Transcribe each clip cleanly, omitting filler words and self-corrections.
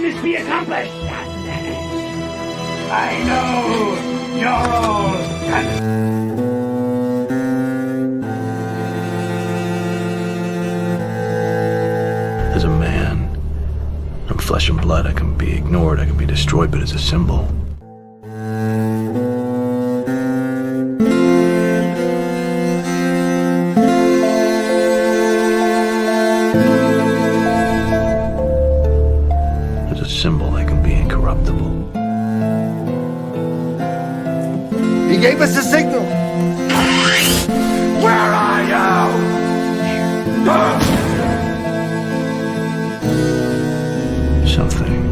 business be accomplished. I know you're all As a man, I'm flesh and blood. I can be ignored, I can be destroyed, but as a symbol, I can be incorruptible. He gave us a signal. Where are you? Something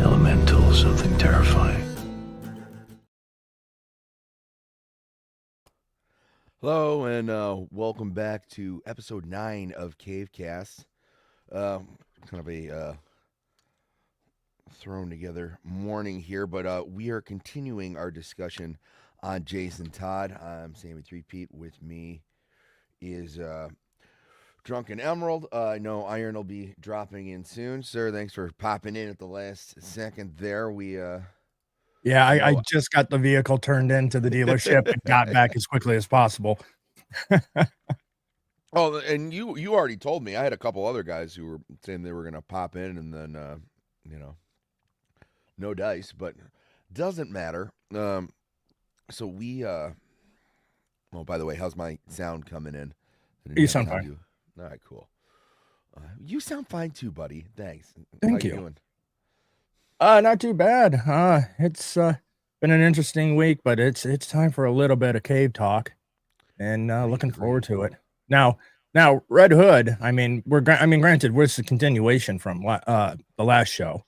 elemental, something terrifying. Hello, and welcome back to episode 9 of Cavecast. Kind of a thrown together morning here, but we are continuing our discussion on Jason Todd. I'm Sammy Threepeat. With me is Drunken Emerald. I know Iron will be dropping in soon. Sir, thanks for popping in at the last second there. I just got the vehicle turned into the dealership and got back as quickly as possible. Oh, and you already told me. I had a couple other guys who were saying they were going to pop in, and then no dice, but doesn't matter. So we oh, by the way, how's my sound coming in? You sound fine. All right, cool. You sound fine too, buddy. Thanks. Thank How you. Doing? Not too bad. It's been an interesting week, but it's time for a little bit of cave talk, and looking forward to it. Now, Red Hood. I mean, granted, we're a continuation from the last show.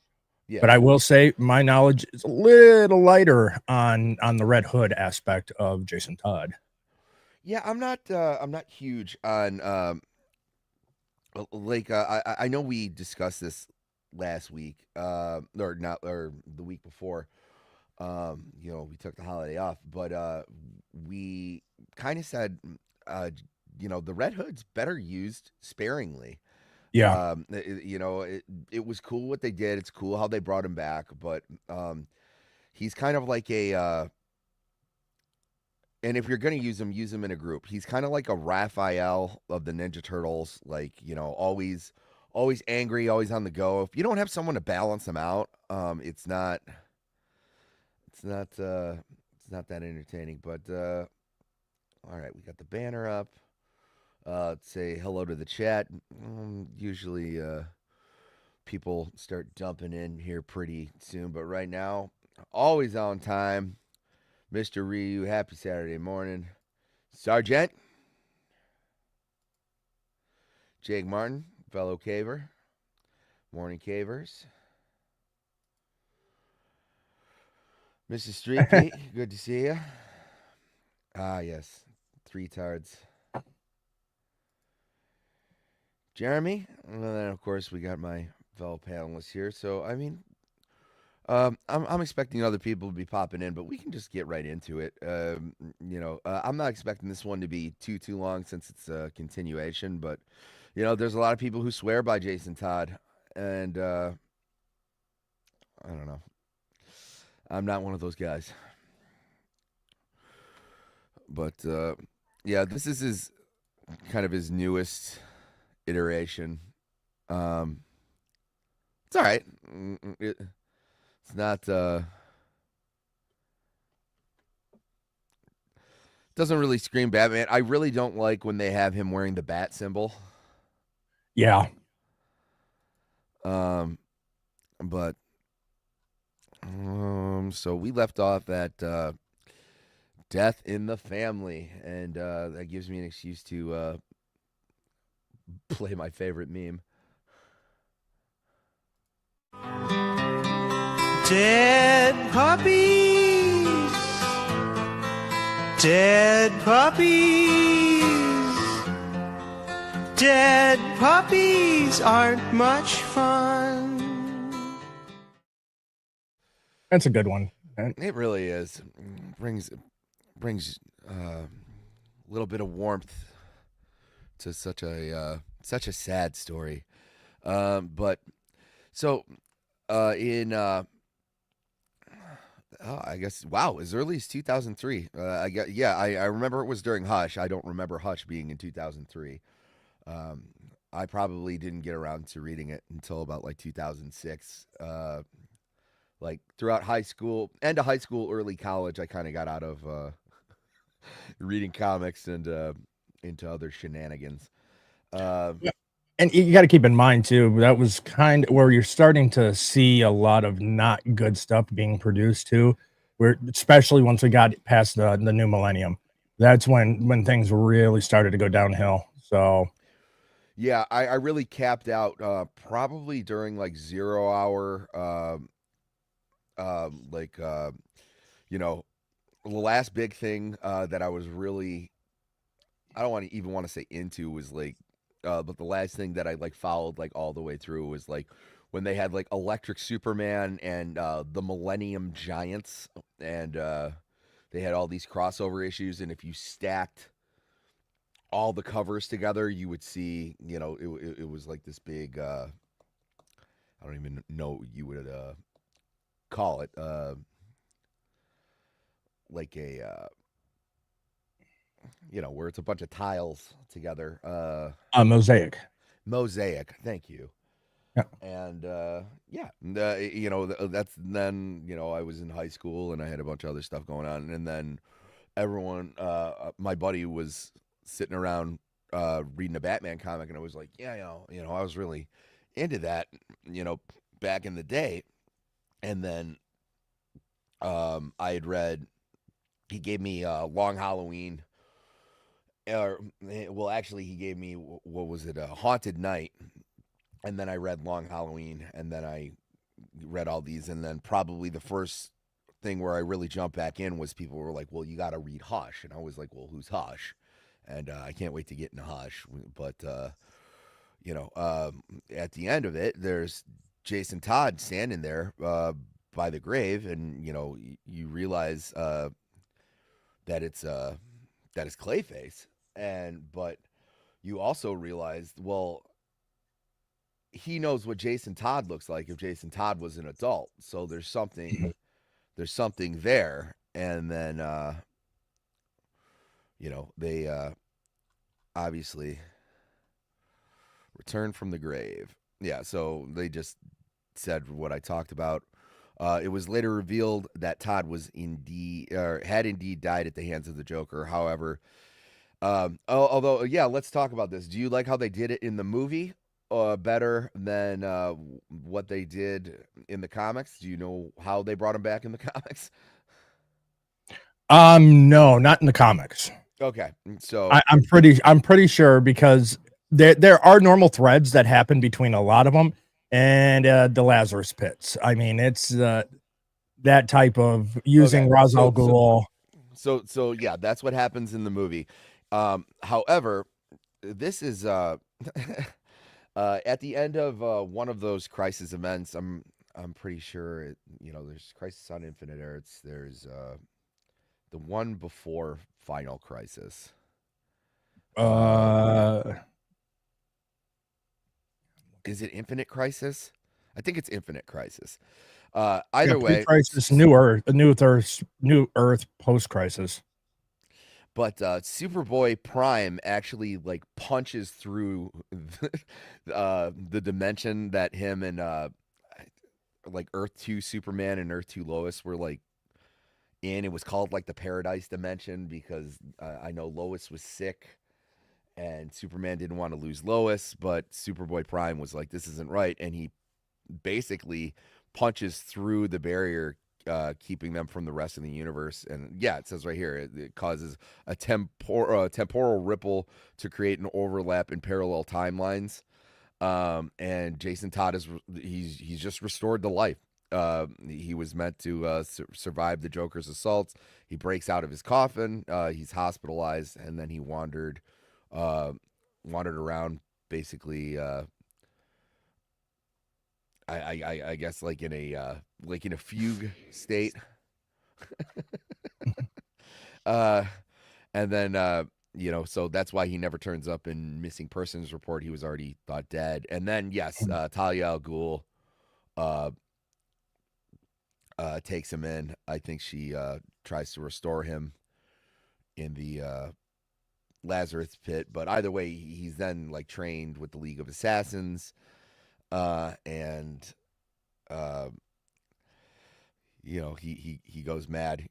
Yeah. But I will say my knowledge is a little lighter on the Red Hood aspect of Jason Todd. Yeah, I'm not huge on I know we discussed this last week or the week before. We took the holiday off, but we kind of said the Red Hood's better used sparingly. Yeah. It was cool what they did. It's cool how they brought him back, but he's kind of like and if you're going to use him in a group. He's kind of like a Raphael of the Ninja Turtles, always angry, always on the go. If you don't have someone to balance him out, it's not that entertaining, but all right, we got the banner up. Say hello to the chat. Usually people start dumping in here pretty soon, but right now, always on time. Mr. Ryu, happy Saturday morning. Sergeant. Jake Martin, fellow caver. Morning cavers. Mrs. Street, good to see you. Ah, yes. 3 tards. Jeremy, and then of course we got my fellow panelists here. So I mean, I'm expecting other people to be popping in, but we can just get right into it. I'm not expecting this one to be too long since it's a continuation, but there's a lot of people who swear by Jason Todd, and I don't know. I'm not one of those guys, but this is his newest iteration. It's all right. It's not doesn't really scream Batman. I really don't like when they have him wearing the bat symbol. Yeah. But so we left off at death in the family, and that gives me an excuse to play my favorite meme. Dead puppies, dead puppies, dead puppies aren't much fun. That's a good one. It really is. Brings a little bit of warmth to such a sad story. But So, I guess, wow, as early as 2003. I remember it was during Hush. I don't remember Hush being in 2003. Um, I probably didn't get around to reading it until about like 2006. Like throughout high school, end of high school, early college, I kind of got out of reading comics and into other shenanigans. Uh, Yeah. And you got to keep in mind too, that was kind of where you're starting to see a lot of not good stuff being produced too. Where especially once we got past the new millennium, that's when things really started to go downhill. So yeah, I really capped out probably during like 0 hour, like you know, the last big thing that I was really, I don't even want to say into was like, but the last thing that I like followed like all the way through was like when they had like Electric Superman and the Millennium Giants, and they had all these crossover issues, and if you stacked all the covers together, you would see, it was like this big, I don't even know what you would call it, like a where it's a bunch of tiles together. a mosaic. Mosaic. Thank you. Yeah. And that's then, I was in high school and I had a bunch of other stuff going on. And then everyone, my buddy was sitting around reading a Batman comic, and I was like, yeah, I was really into that, back in the day. And then I had read, he gave me Long Halloween. Well, actually, he gave me, what was it, Haunted Night, and then I read Long Halloween, and then I read all these, and then probably the first thing where I really jumped back in was people were like, "Well, you got to read Hush," and I was like, "Well, who's Hush?" And I can't wait to get into Hush, but at the end of it, there's Jason Todd standing there by the grave, and you realize that it's Clayface. But you also realized, well, he knows what Jason Todd looks like if Jason Todd was an adult. So there's something there. And then they obviously returned from the grave. Yeah, so they just said what I talked about. It was later revealed that Todd had indeed died at the hands of the Joker. However, although, yeah, let's talk about this. Do you like how they did it in the movie better than what they did in the comics? Do you know how they brought him back in the comics? No, not in the comics. Okay, so I'm pretty sure, because there are normal threads that happen between a lot of them, and the Lazarus Pits. I mean, it's that type of using Ra's al Ghul. So yeah, that's what happens in the movie. However, this is at the end of one of those Crisis events. I'm pretty sure there's Crisis on Infinite Earths. There's the one before Final Crisis. Is it Infinite Crisis? I think it's Infinite Crisis. Either way, Crisis, New Earth, post Crisis. But Superboy Prime actually like punches through the dimension that him and like Earth 2 Superman and Earth 2 Lois were like in. It was called like the Paradise Dimension because I know Lois was sick and Superman didn't want to lose Lois, but Superboy Prime was like, this isn't right, and he basically punches through the barrier, keeping them from the rest of the universe. And yeah, it says right here, it causes a temporal ripple to create an overlap in parallel timelines. And Jason Todd he's just restored to life. He was meant to survive the Joker's assaults. He breaks out of his coffin. He's hospitalized, and then he wandered around, basically. I guess like in a fugue state. And then so that's why he never turns up in missing persons report. He was already thought dead. And then yes, Talia al Ghul uh, takes him in. I think she tries to restore him in the Lazarus pit, but either way, he's then like trained with the League of Assassins, and he goes mad.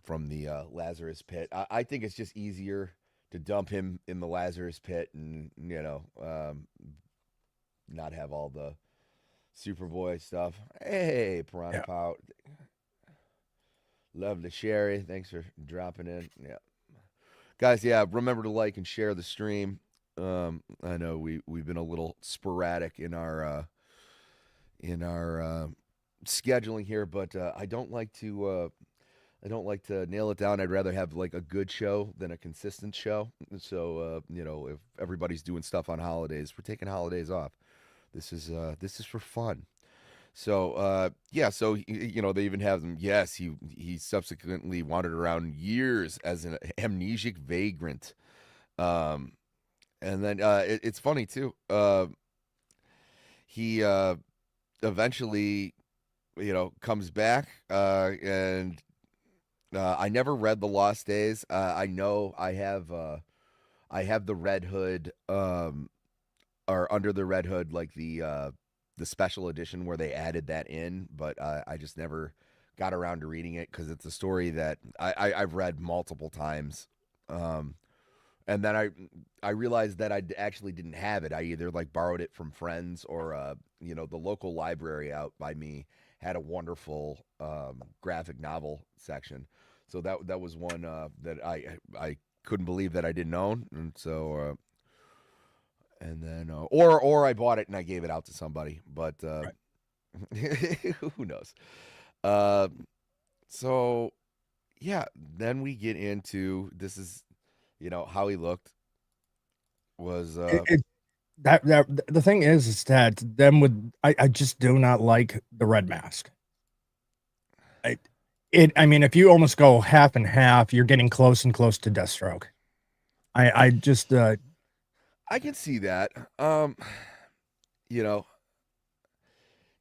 From the Lazarus pit. I think it's just easier to dump him in the Lazarus pit, and not have all the Superboy stuff. Hey, Piranha Yeah. Pout. Love the Sherry. Thanks for dropping in. Yeah. Guys, remember to like and share the stream. I know we've been a little sporadic in our scheduling here, but I don't like to nail it down. I'd rather have like a good show than a consistent show. So if everybody's doing stuff on holidays, we're taking holidays off. This is for fun. So so they even have them. Yes, he subsequently wandered around years as an amnesic vagrant. And then it's funny too. He eventually comes back, and I never read the Lost Days. I know I have the Red Hood, or Under the Red Hood, like the special edition where they added that in, but I just never got around to reading it because it's a story that I've read multiple times. And then I realized that I actually didn't have it. I either like borrowed it from friends, or the local library out by me had a wonderful graphic novel section. So that was one that I couldn't believe that I didn't own, and so and then or I bought it and I gave it out to somebody, but who knows? So yeah, then we get into this is how he looked was That the thing is that I just do not like the red mask. I mean, if you almost go half and half, you're getting close and close to Deathstroke. I just I can see that.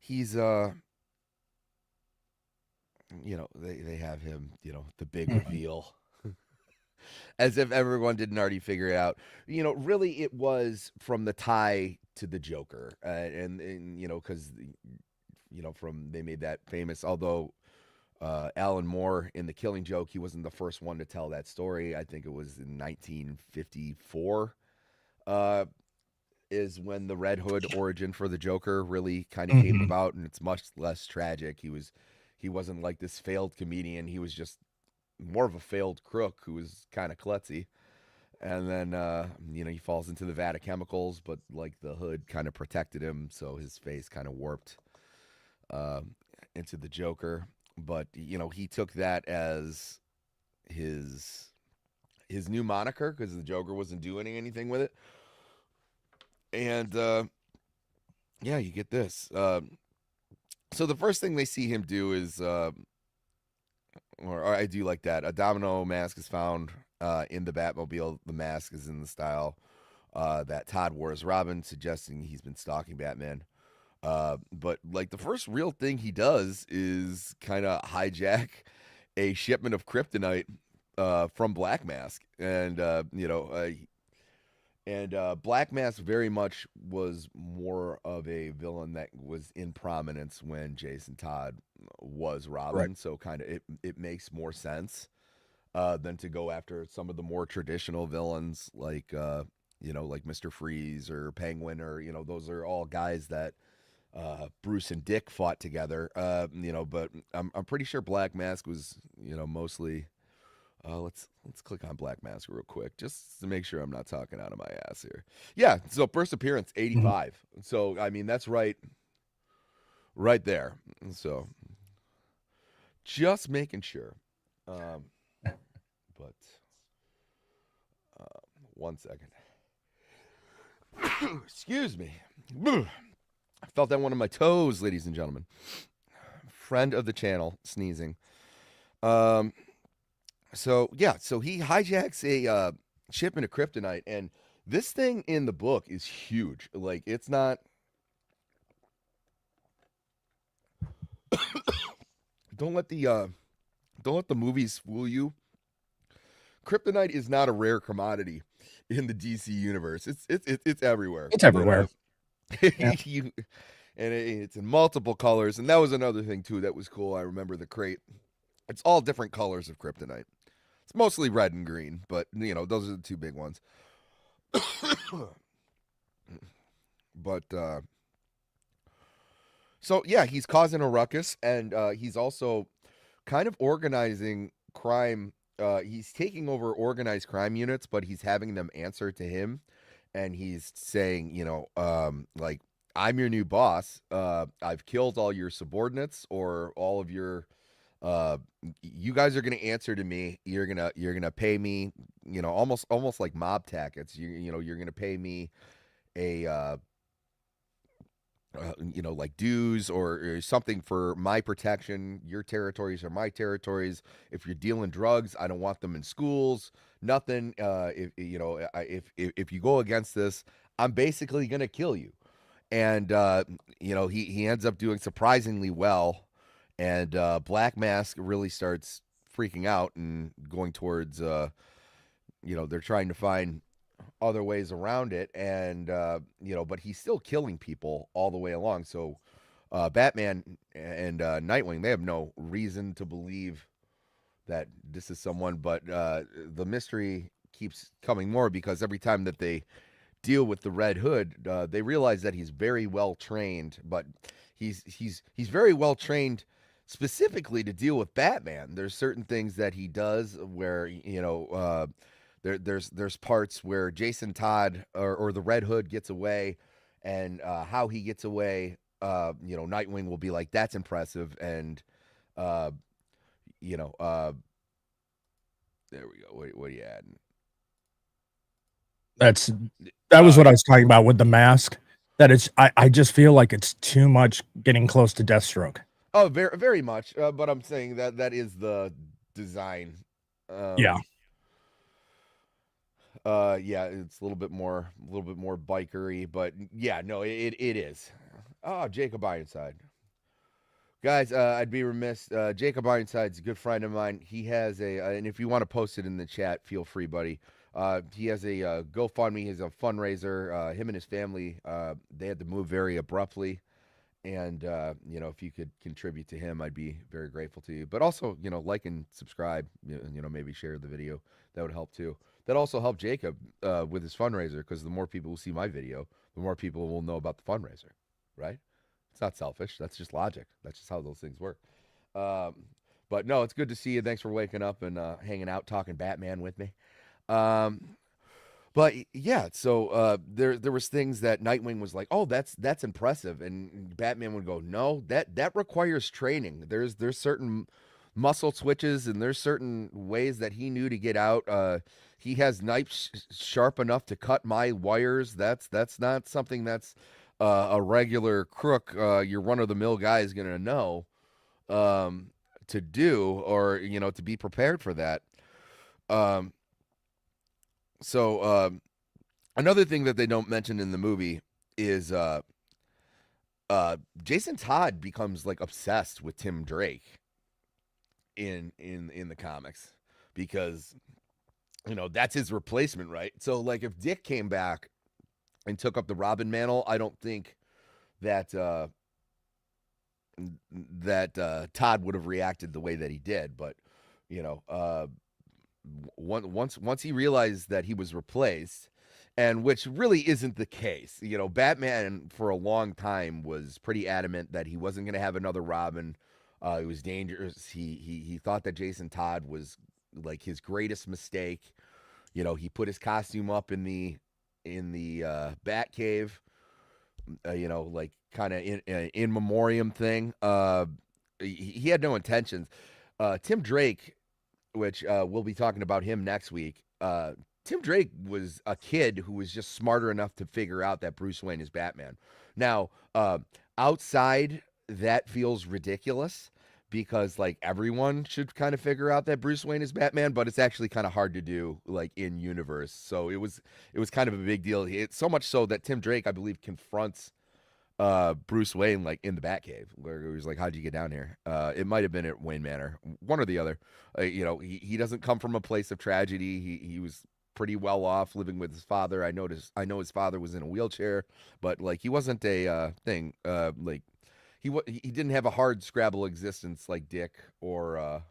He's they have him, the big reveal. As if everyone didn't already figure it out. Really it was from the tie to the Joker. And because from they made that famous, although Alan Moore in The Killing Joke, he wasn't the first one to tell that story. I think it was in 1954 is when the Red Hood origin for the Joker really kind of came about, and it's much less tragic. He wasn't like this failed comedian. He was just more of a failed crook who was kind of klutzy. And then he falls into the vat of chemicals, but like the hood kind of protected him, so his face kind of warped into the Joker. But he took that as his new moniker because the Joker wasn't doing anything with it. And you get this. So the first thing they see him do is, or I do like that, a domino mask is found in the Batmobile. The mask is in the style that Todd wore as Robin, suggesting he's been stalking Batman. But like the first real thing he does is kind of hijack a shipment of kryptonite from Black Mask, and Black Mask very much was more of a villain that was in prominence when Jason Todd was Robin. Right. So kind of it makes more sense than to go after some of the more traditional villains like like Mr. Freeze or Penguin, or those are all guys that Bruce and Dick fought together. But I'm pretty sure Black Mask was mostly. Let's click on Black Mask real quick just to make sure I'm not talking out of my ass here. Yeah, so first appearance 85. So I mean that's right there. So just making sure. But 1 second. Excuse me. I felt that one on my toes, ladies and gentlemen. Friend of the channel sneezing. So he hijacks a shipment of kryptonite, and this thing in the book is huge. Like it's not don't let the movies fool you. Kryptonite is not a rare commodity in the DC universe. It's everywhere. It's everywhere. Yeah. It's in multiple colors, and that was another thing too that was cool. I remember the crate. It's all different colors of kryptonite. It's mostly red and green, but those are the two big ones. But so yeah, he's causing a ruckus, and he's also kind of organizing crime. He's taking over organized crime units, but he's having them answer to him, and he's saying, like, I'm your new boss. I've killed all your subordinates, or all of your. You guys are gonna answer to me. You're gonna pay me. Almost like mob tactics. You're gonna pay me a. Like dues or something for my protection. Your territories are my territories. If you're dealing drugs, I don't want them in schools. Nothing. If you go against this, I'm basically gonna kill you. And he ends up doing surprisingly well. And Black Mask really starts freaking out and going towards. They're trying to find other ways around it, and but he's still killing people all the way along. So Batman and Nightwing, they have no reason to believe that this is someone, but the mystery keeps coming more, because every time that they deal with the Red Hood, they realize that he's very well trained, but he's very well trained specifically to deal with Batman. There's certain things that he does where there's parts where Jason Todd or the Red Hood gets away, and how he gets away, Nightwing will be like, that's impressive, and there we go. What are you adding? That was what I was talking about with the mask. That it's I just feel like it's too much getting close to Deathstroke. Oh, very, very much. But I'm saying that is the design. Yeah. Yeah, it's a little bit more bikery, but yeah, no, it is. Oh, Jacob Ironside. Guys, I'd be remiss. Jacob Ironside's a good friend of mine. He has and if you want to post it in the chat, feel free, buddy. He has a GoFundMe. He has a fundraiser. Him and his family, they had to move very abruptly. And, if you could contribute to him, I'd be very grateful to you. But also, like and subscribe, maybe share the video. That would help too. That also helped Jacob with his fundraiser, because the more people who see my video, the more people will know about the fundraiser, right? It's not selfish. That's just logic. That's just how those things work. But no, it's good to see you. Thanks for waking up and hanging out, talking Batman with me. But yeah, so there was things that Nightwing was like, oh, that's impressive, and Batman would go, no, that requires training. There's certain muscle twitches, and there's certain ways that he knew to get out. He has knives sharp enough to cut my wires. That's not something that's a regular crook, your run of the mill guy is gonna know to do, or to be prepared for that. So another thing that they don't mention in the movie is Jason Todd becomes like obsessed with Tim Drake in the comics, because that's his replacement, right? So like if Dick came back and took up the Robin mantle, I don't think that Todd would have reacted the way that he did, but once he realized that he was replaced, and which really isn't the case. Batman for a long time was pretty adamant that he wasn't going to have another Robin. It was dangerous. He thought that Jason Todd was like his greatest mistake. He put his costume up in the Batcave, like kind of in memoriam thing. He had no intentions. Tim Drake, which we'll be talking about him next week. Tim Drake was a kid who was just smarter enough to figure out that Bruce Wayne is Batman. Now, outside, that feels ridiculous, because like everyone should kind of figure out that Bruce Wayne is Batman, but it's actually kind of hard to do like in universe. So it was kind of a big deal. It's so much so that Tim Drake, I believe, confronts Bruce Wayne like in the Batcave, where he was like, "How'd you get down here?" It might have been at Wayne Manor, one or the other. He doesn't come from a place of tragedy. He was pretty well off, living with his father. I know his father was in a wheelchair, but like he wasn't a thing. Like he didn't have a hard Scrabble existence like Dick or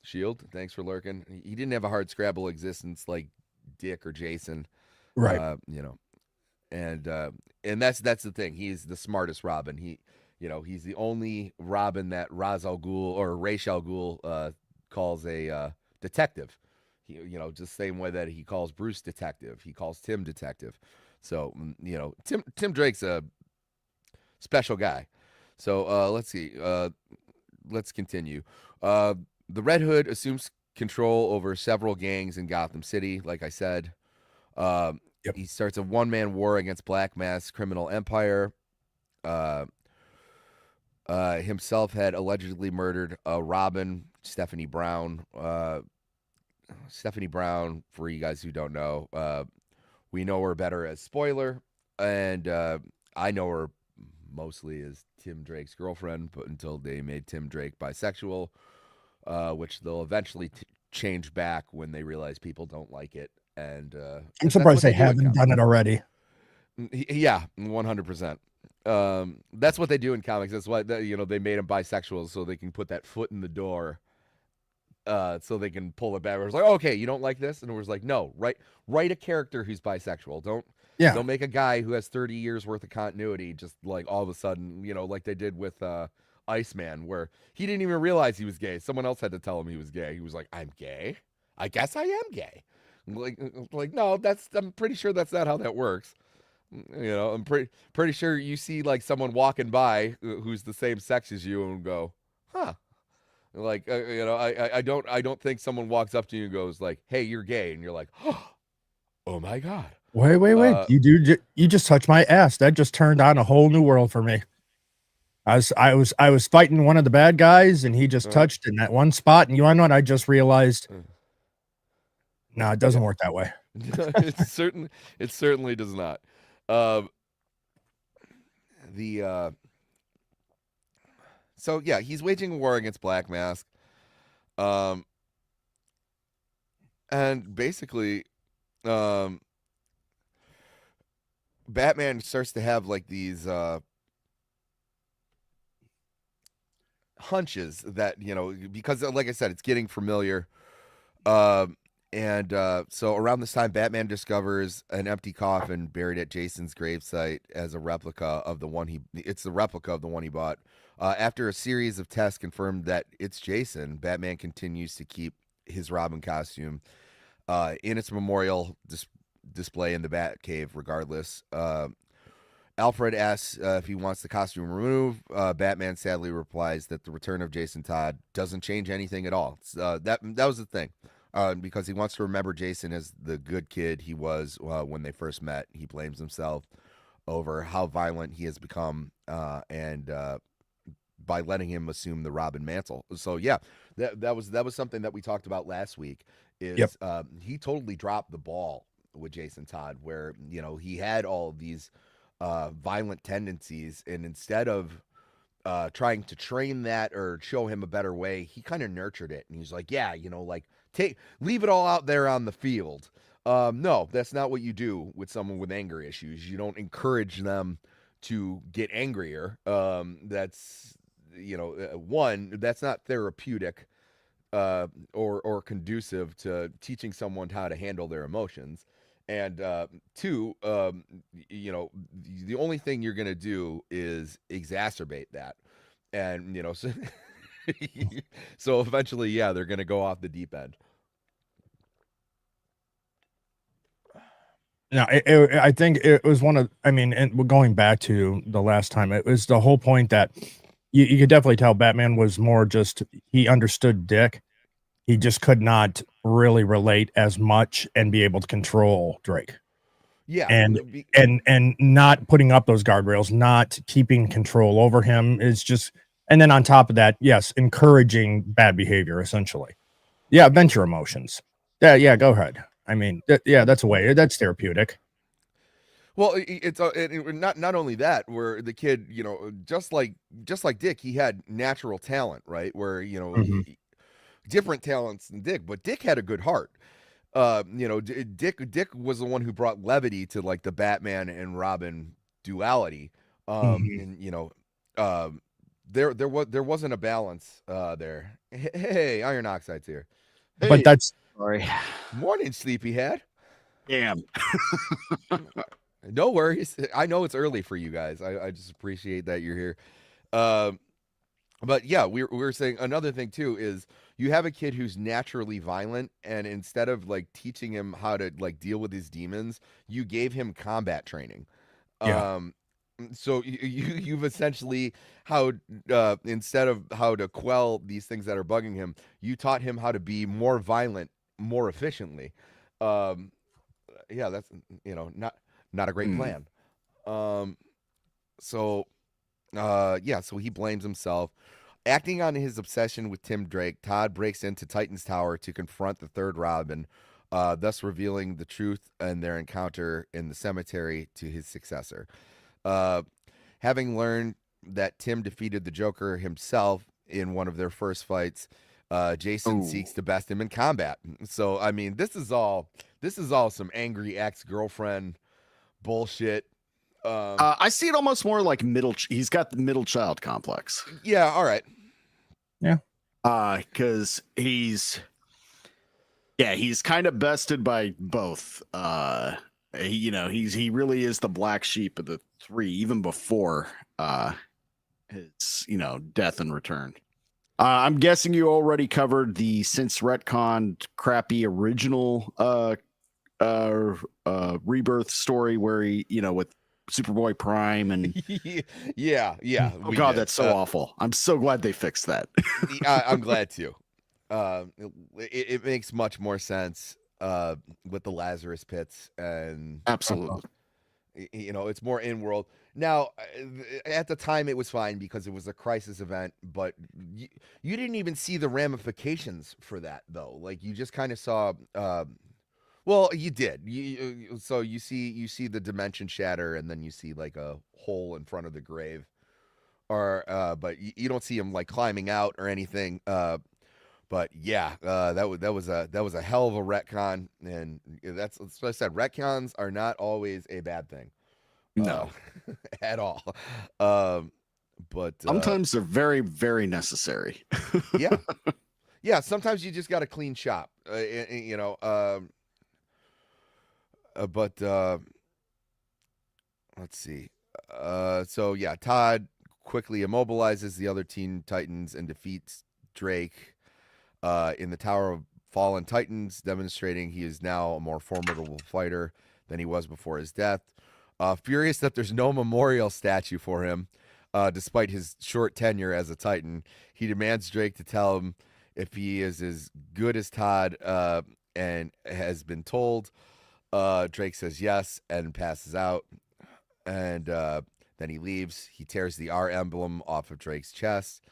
Shield. Thanks for lurking. He didn't have a hard Scrabble existence like Dick or Jason. Right. And that's the thing. He's the smartest Robin. He's the only Robin that Ra's al Ghul or Ra's al Ghul calls a detective. Just same way that he calls Bruce detective, he calls Tim detective. So Tim Drake's a special guy. So let's see. Let's continue. The Red Hood assumes control over several gangs in Gotham City. Like I said, Yep. he starts a one-man war against Black Mass criminal empire. Himself had allegedly murdered Robin, Stephanie Brown. Stephanie Brown, for you guys who don't know, we know her better as Spoiler, and I know her mostly as Tim Drake's girlfriend, but until they made Tim Drake bisexual, which they'll eventually change back when they realize people don't like it. And I'm surprised they haven't done it already. Yeah, 100%. That's what they do in comics. That's why they made him bisexual so they can put that foot in the door. So they can pull it back. It was like, okay, you don't like this, and it was like, no, write a character who's bisexual. Don't make a guy who has 30 years worth of continuity just like all of a sudden, like they did with Iceman, where he didn't even realize he was gay. Someone else had to tell him he was gay. He was like, I'm gay. I guess I am gay. Like no, I'm pretty sure that's not how that works. I'm pretty sure you see like someone walking by who's the same sex as you and go, huh. Like I don't think someone walks up to you and goes like, "Hey, you're gay," and you're like, "Oh my god!" Wait! You just touched my ass. That just turned on a whole new world for me. I was fighting one of the bad guys, and he just touched in that one spot. And you want to know what? I just realized, no, it doesn't work that way. It certainly does not. So yeah, he's waging a war against Black Mask, and basically, Batman starts to have like these hunches that because like I said, it's getting familiar. So around this time, Batman discovers an empty coffin buried at Jason's gravesite as a replica of the one it's the replica of the one he bought. After a series of tests confirmed that it's Jason, Batman continues to keep his Robin costume in its memorial display in the Batcave regardless. Alfred asks if he wants the costume removed. Batman sadly replies that the return of Jason Todd doesn't change anything at all. That was the thing. Because he wants to remember Jason as the good kid he was when they first met. He blames himself over how violent he has become, and by letting him assume the Robin mantle. So yeah, that was something that we talked about last week. Is he totally dropped the ball with Jason Todd, where he had all of these violent tendencies, and instead of trying to train that or show him a better way, he kind of nurtured it, and he's like, yeah, leave it all out there on the field. No, that's not what you do with someone with anger issues. You don't encourage them to get angrier. That's that's not therapeutic or conducive to teaching someone how to handle their emotions. And two, the only thing you're gonna do is exacerbate that, and so eventually, yeah, they're gonna go off the deep end. No, I think it was and going back to the last time, it was the whole point that you could definitely tell Batman was more just, he understood Dick. He just could not really relate as much and be able to control Drake. Yeah. And not putting up those guardrails, not keeping control over him is just, and then on top of that, yes, encouraging bad behavior, essentially. Yeah, vent your emotions. Yeah, go ahead. I mean, that's a way. That's therapeutic. Well, it's not only that, where the kid, just like Dick, he had natural talent, right? Where Mhm. different talents than Dick, but Dick had a good heart. Dick was the one who brought levity to like the Batman and Robin duality. Mhm. And there wasn't a balance there. Hey, Iron Oxide's here. But that's Sorry. Morning, sleepyhead. Damn. No worries. I know it's early for you guys. I just appreciate that you're here. Um, but yeah, we were saying another thing too is you have a kid who's naturally violent, and instead of like teaching him how to like deal with his demons, you gave him combat training. yeah. So you've essentially how instead of how to quell these things that are bugging him, you taught him how to be more violent more efficiently. Um, yeah, that's not a great plan. Um, so yeah, so he blames himself. Acting on his obsession with Tim Drake, Todd breaks into Titan's Tower to confront the third Robin, thus revealing the truth and their encounter in the cemetery to his successor. Having learned that Tim defeated the Joker himself in one of their first fights, Jason seeks to best him in combat. So, I mean, this is all some angry ex-girlfriend bullshit. I see it almost more like he's got the middle child complex. Yeah, all right. Yeah. Because he's kind of bested by both. He really is the black sheep of the three, even before his death and return. I'm guessing you already covered the since retconned crappy original rebirth story where he with Superboy Prime and yeah. Oh God, that's so awful. I'm so glad they fixed that. I'm glad too. It makes much more sense with the Lazarus pits, and Absolutely. it's more in world. Now, at the time, it was fine because it was a crisis event, but you didn't even see the ramifications for that, though. Like you just kind of saw. Well, you did. So you see the dimension shatter, and then you see like a hole in front of the grave, or but you don't see him like climbing out or anything. But yeah, that was a hell of a retcon, and that's what I said. Retcons are not always a bad thing. No, at all. But sometimes they're very, very necessary. yeah. Sometimes you just got to clean shop. But let's see. So yeah, Todd quickly immobilizes the other Teen Titans and defeats Drake in the Tower of Fallen Titans, demonstrating he is now a more formidable fighter than he was before his death. Furious that there's no memorial statue for him, despite his short tenure as a Titan, he demands Drake to tell him if he is as good as Todd and has been told. Drake says yes and passes out, and then he leaves. He tears the R emblem off of Drake's chest,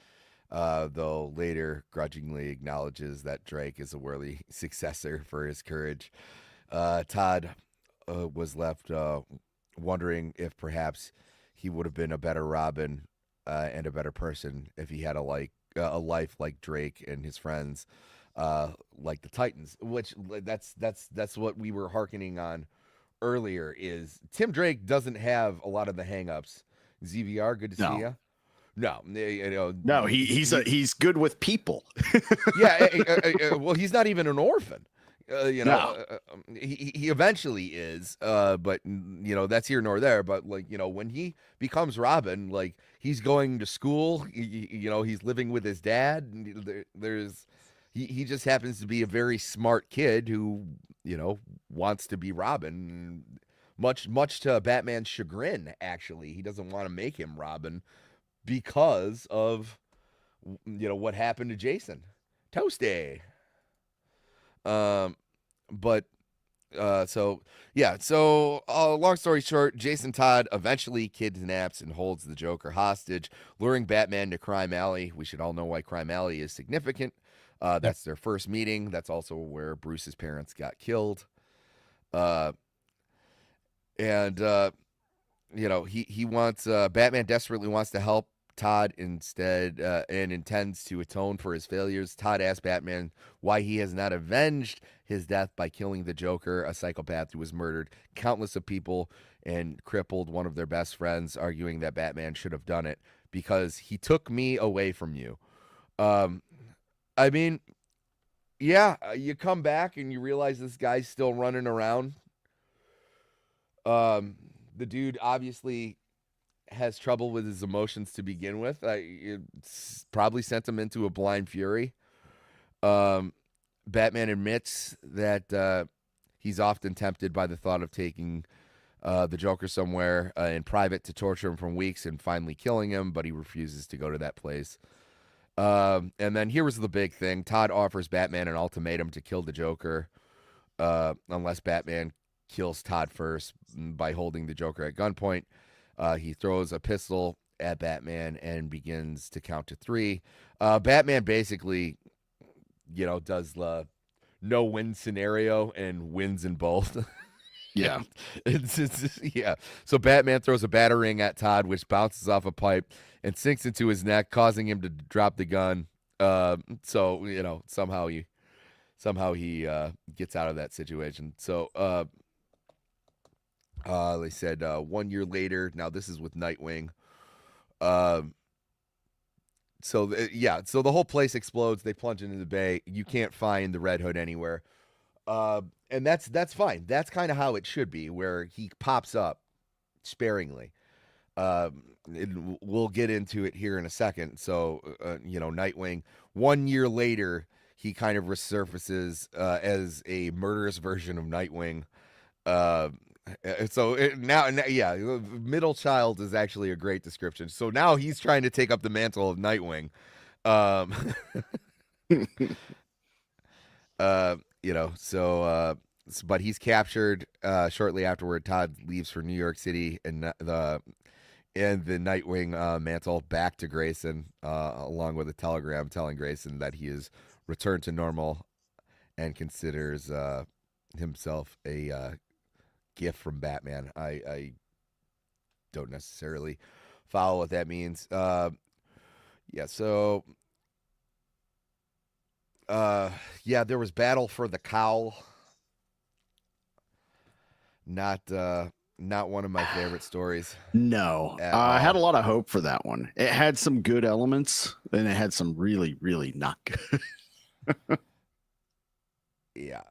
though later grudgingly acknowledges that Drake is a worthy successor for his courage. Todd was left wondering if perhaps he would have been a better Robin and a better person if he had a life like Drake and his friends, like the Titans. Which that's what we were hearkening on earlier. Is Tim Drake doesn't have a lot of the hangups. ZVR, good to see you. No, he's good with people. Yeah, well, he's not even an orphan. He eventually is, but that's here nor there. But like when he becomes Robin, like he's going to school. He's living with his dad. He just happens to be a very smart kid who wants to be Robin. Much to Batman's chagrin, actually, he doesn't want to make him Robin because of what happened to Jason Toasty. Long story short, Jason Todd eventually kidnaps and holds the Joker hostage, luring Batman to Crime Alley. We should all know why Crime Alley is significant. That's their first meeting. That's also where Bruce's parents got killed. And you know, he wants Batman desperately wants to help Todd instead and intends to atone for his failures. Todd asks Batman why he has not avenged his death by killing the Joker, a psychopath who has murdered countless of people and crippled one of their best friends, arguing that Batman should have done it because he took me away from you. I mean, yeah, you come back and you realize this guy's still running around. The dude obviously has trouble with his emotions to begin with. It's probably sent him into a blind fury. Batman admits that he's often tempted by the thought of taking the Joker somewhere in private to torture him for weeks and finally killing him, but he refuses to go to that place. And then here was the big thing. Todd offers Batman an ultimatum to kill the Joker unless Batman kills Todd first by holding the Joker at gunpoint. He throws a pistol at Batman and begins to count to 3. Batman basically, you know, does the no-win scenario and wins in both. Yeah. Yeah. So Batman throws a batarang at Todd, which bounces off a pipe and sinks into his neck, causing him to drop the gun. So, you know, somehow he gets out of that situation. So, they said 1 year later. Now this is with Nightwing. So the whole place explodes. They plunge into the bay. You can't find the Red Hood anywhere. And that's fine. That's kind of how it should be, where he pops up sparingly. We'll get into it here in a second. So, you know, Nightwing, 1 year later, he kind of resurfaces as a murderous version of Nightwing. Now, middle child is actually a great description. So now he's trying to take up the mantle of Nightwing. You know, but he's captured shortly afterward. Todd leaves for New York City and the Nightwing mantle back to Grayson, along with a telegram telling Grayson that he is returned to normal and considers himself a gift from Batman. I don't necessarily follow what that means. So there was Battle for the Cowl. Not one of my favorite stories. No, I had a lot of hope for that one. It had some good elements, and it had some really, really not good. Yeah.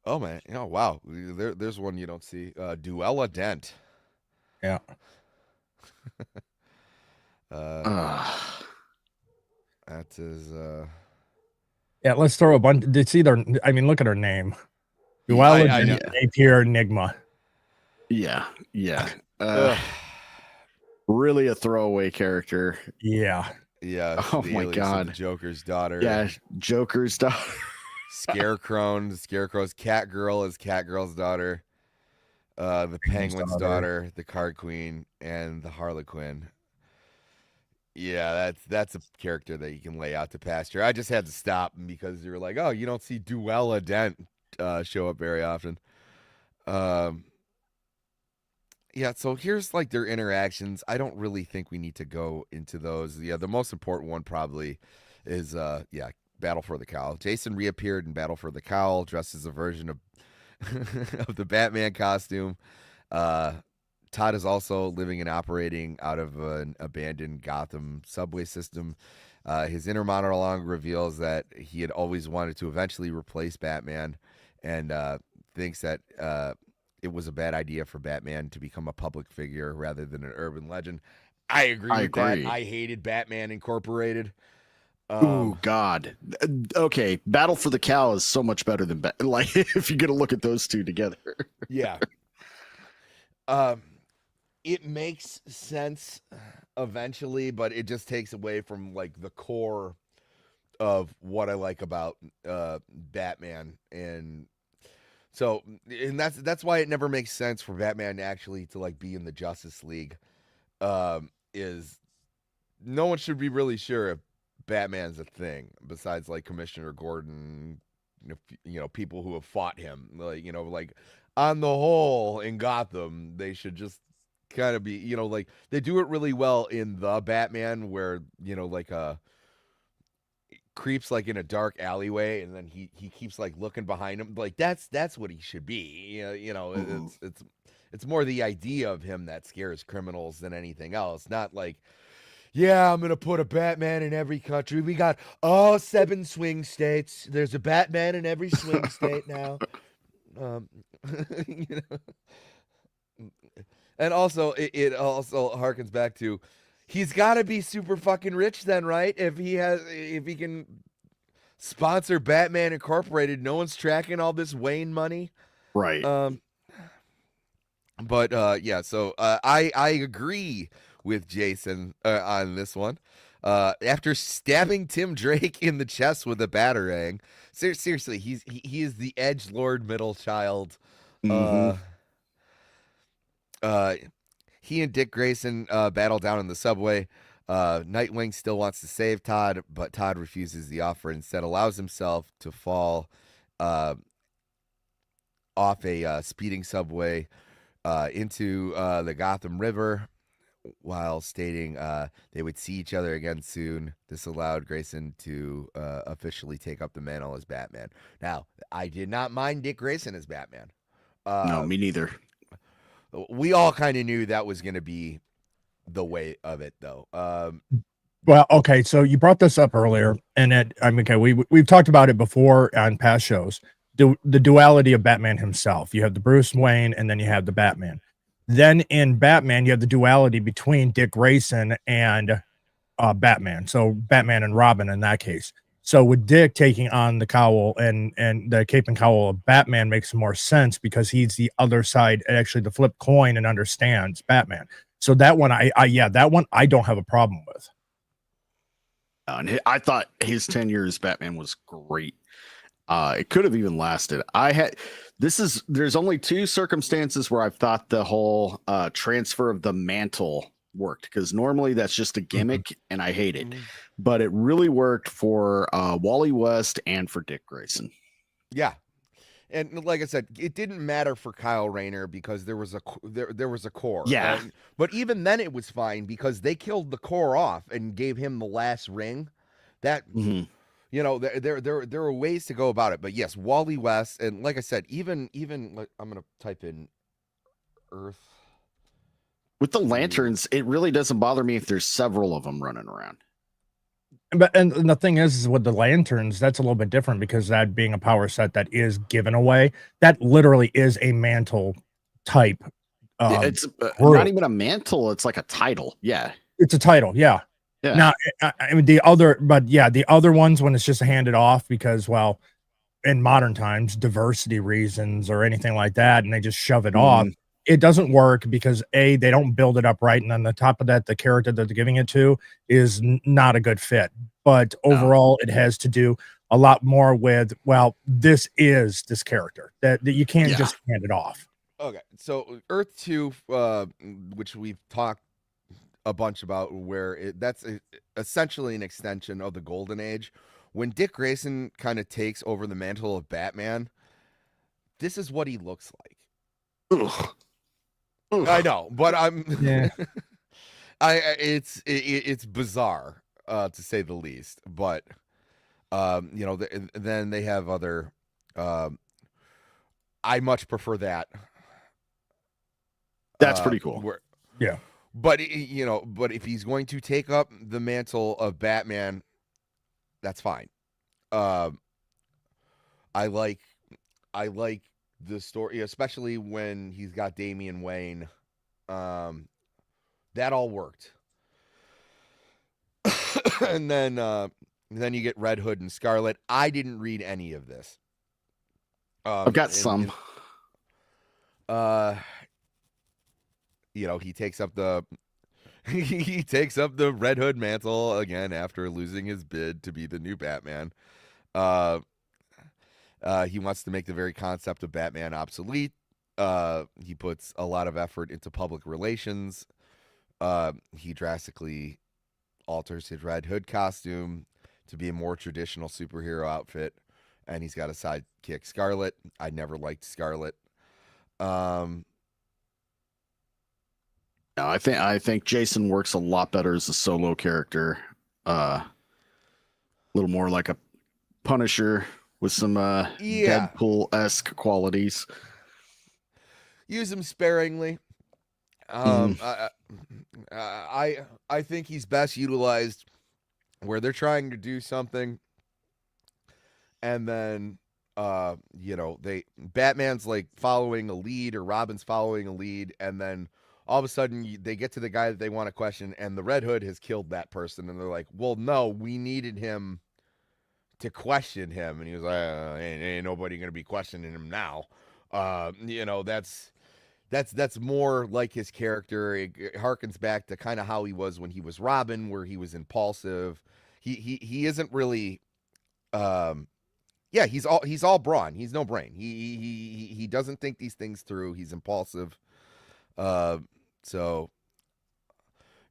Oh man! Oh wow! There's one you don't see. Duella Dent. Yeah. That is. Yeah, let's throw a bunch. It's either. I mean, look at her name. Duella Dent, Napier Enigma. Yeah. Really a throwaway character. Yeah. Yeah. Oh my God. Joker's daughter. Yeah, Joker's daughter. Scarecrow's Catgirl is Catgirl's daughter. The Penguin's daughter, the Card Queen, and the Harlequin. Yeah, that's a character that you can lay out to pasture. I just had to stop because you were like, oh, you don't see Duella Dent show up very often. Yeah, so here's like their interactions. I don't really think we need to go into those. Yeah, the most important one probably is Battle for the Cowl. Jason reappeared in Battle for the Cowl, dressed as a version of of the Batman costume. Todd is also living and operating out of an abandoned Gotham subway system. His inner monologue reveals that he had always wanted to eventually replace Batman and thinks that it was a bad idea for Batman to become a public figure rather than an urban legend. I agree with that. I hated Batman Incorporated. Oh God. Okay, Battle for the Cowl is so much better than like if you're gonna look at those two together. Yeah. It makes sense eventually, but it just takes away from like the core of what I like about Batman, and that's why it never makes sense for Batman actually to like be in the Justice League. Is no one should be really sure if Batman's a thing besides like Commissioner Gordon, people who have fought him. Like on the whole in Gotham, they should just kind of be, like they do it really well in the Batman where, like creeps like in a dark alleyway and then he keeps like looking behind him. Like that's what he should be. It's more the idea of him that scares criminals than anything else. Not like, yeah, I'm gonna put a Batman in every country. We got all 7 swing states. There's a Batman in every swing state now. And also it also harkens back to he's got to be super fucking rich then, right? If he can sponsor Batman Incorporated, no one's tracking all this Wayne money. Right. But yeah, so I agree with Jason on this one. After stabbing Tim Drake in the chest with a batarang, seriously, he is the edgelord middle child. He and Dick Grayson battle down in the subway. Nightwing still wants to save Todd, but Todd refuses the offer and instead allows himself to fall off a speeding subway into the Gotham River while stating they would see each other again soon. This allowed Grayson to officially take up the mantle as Batman. Now, I did not mind Dick Grayson as Batman. No, me neither. We all kind of knew that was going to be the way of it, though. Well, okay, so you brought this up earlier, and okay, we've talked about it before on past shows. The duality of Batman himself. You have the Bruce Wayne, and then you have the Batman. Then in Batman, you have the duality between Dick Grayson and Batman. So Batman and Robin in that case. So with Dick taking on the cowl and the cape and cowl of Batman makes more sense because he's the other side, actually the flip coin and understands Batman. So that one, that one I don't have a problem with. And I thought his tenure as Batman was great. It could have even lasted. There's only 2 circumstances where I've thought the whole transfer of the mantle worked, because normally that's just a gimmick and I hate it, but it really worked for Wally West and for Dick Grayson. Yeah. And like I said, it didn't matter for Kyle Rayner because there was a core. Yeah. But even then it was fine because they killed the core off and gave him the last ring. That there are ways to go about it. But yes, Wally West, and like I said, even I'm gonna type in Earth. With the lanterns, it really doesn't bother me if there's several of them running around. But and the thing is with the lanterns, that's a little bit different because that being a power set that is given away, that literally is a mantle type. It's not even a mantle; it's like a title. Yeah, it's a title. Yeah. Yeah. Now, I mean the other ones when it's just handed off because, well, in modern times, diversity reasons or anything like that, and they just shove it off. It doesn't work because they don't build it up right, and on the top of that, the character that they're giving it to is not a good fit. But overall, it has to do a lot more with, well, this is this character that you can't just hand it off. Okay, so Earth 2, which we've talked a bunch about, where that's essentially an extension of the Golden Age. When Dick Grayson kind of takes over the mantle of Batman, this is what he looks like. Ugh. I know, but Yeah. it's bizarre to say the least. But then they have other. I much prefer that. That's pretty cool. Yeah, but but if he's going to take up the mantle of Batman, that's fine. I like the story, especially when he's got Damian Wayne. That all worked. And then you get Red Hood and Scarlet. I didn't read any of this. I've got some. He takes up the Red Hood mantle again after losing his bid to be the new Batman. He wants to make the very concept of Batman obsolete. He puts a lot of effort into public relations. He drastically alters his Red Hood costume. to be a more traditional superhero outfit, and he's got a sidekick, Scarlet. I never liked Scarlet. No, I think Jason works a lot better as a solo character. A little more like a Punisher with some Deadpool-esque qualities. Use him sparingly. I think he's best utilized where they're trying to do something, and then Batman's like following a lead, or Robin's following a lead, and then all of a sudden they get to the guy that they want to question, and the Red Hood has killed that person, and they're like, well, no, we needed him to question him, and he was like, ain't nobody gonna be questioning him now. That's more like his character. It harkens back to kind of how he was when he was Robin, where he was impulsive. He isn't really he's all brawn. He's no brain. He doesn't think these things through. He's impulsive. So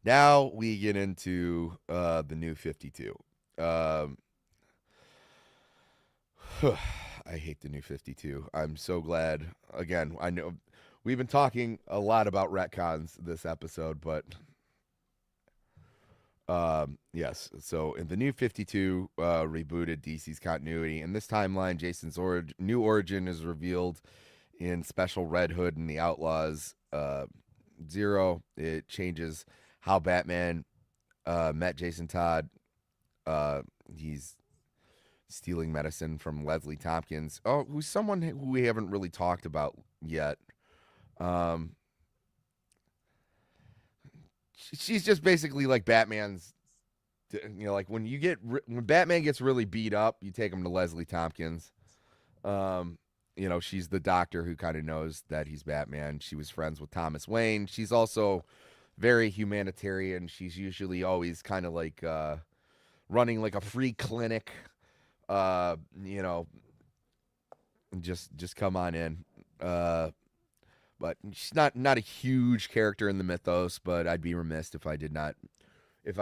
now we get into the New 52. I hate the New 52. I'm so glad. Again, I know we've been talking a lot about retcons this episode, but yes. So in the New 52 rebooted DC's continuity, in this timeline, Jason's new origin is revealed in Special Red Hood and the Outlaws 0. It changes how Batman met Jason Todd. He's stealing medicine from Leslie Tompkins. Oh, who's someone who we haven't really talked about yet. She's just basically like Batman's, like when Batman gets really beat up, you take him to Leslie Tompkins. She's the doctor who kind of knows that he's Batman. She was friends with Thomas Wayne. She's also very humanitarian. She's usually always kind of like running like a free clinic. Just come on in. But she's not a huge character in the mythos, but I'd be remiss if I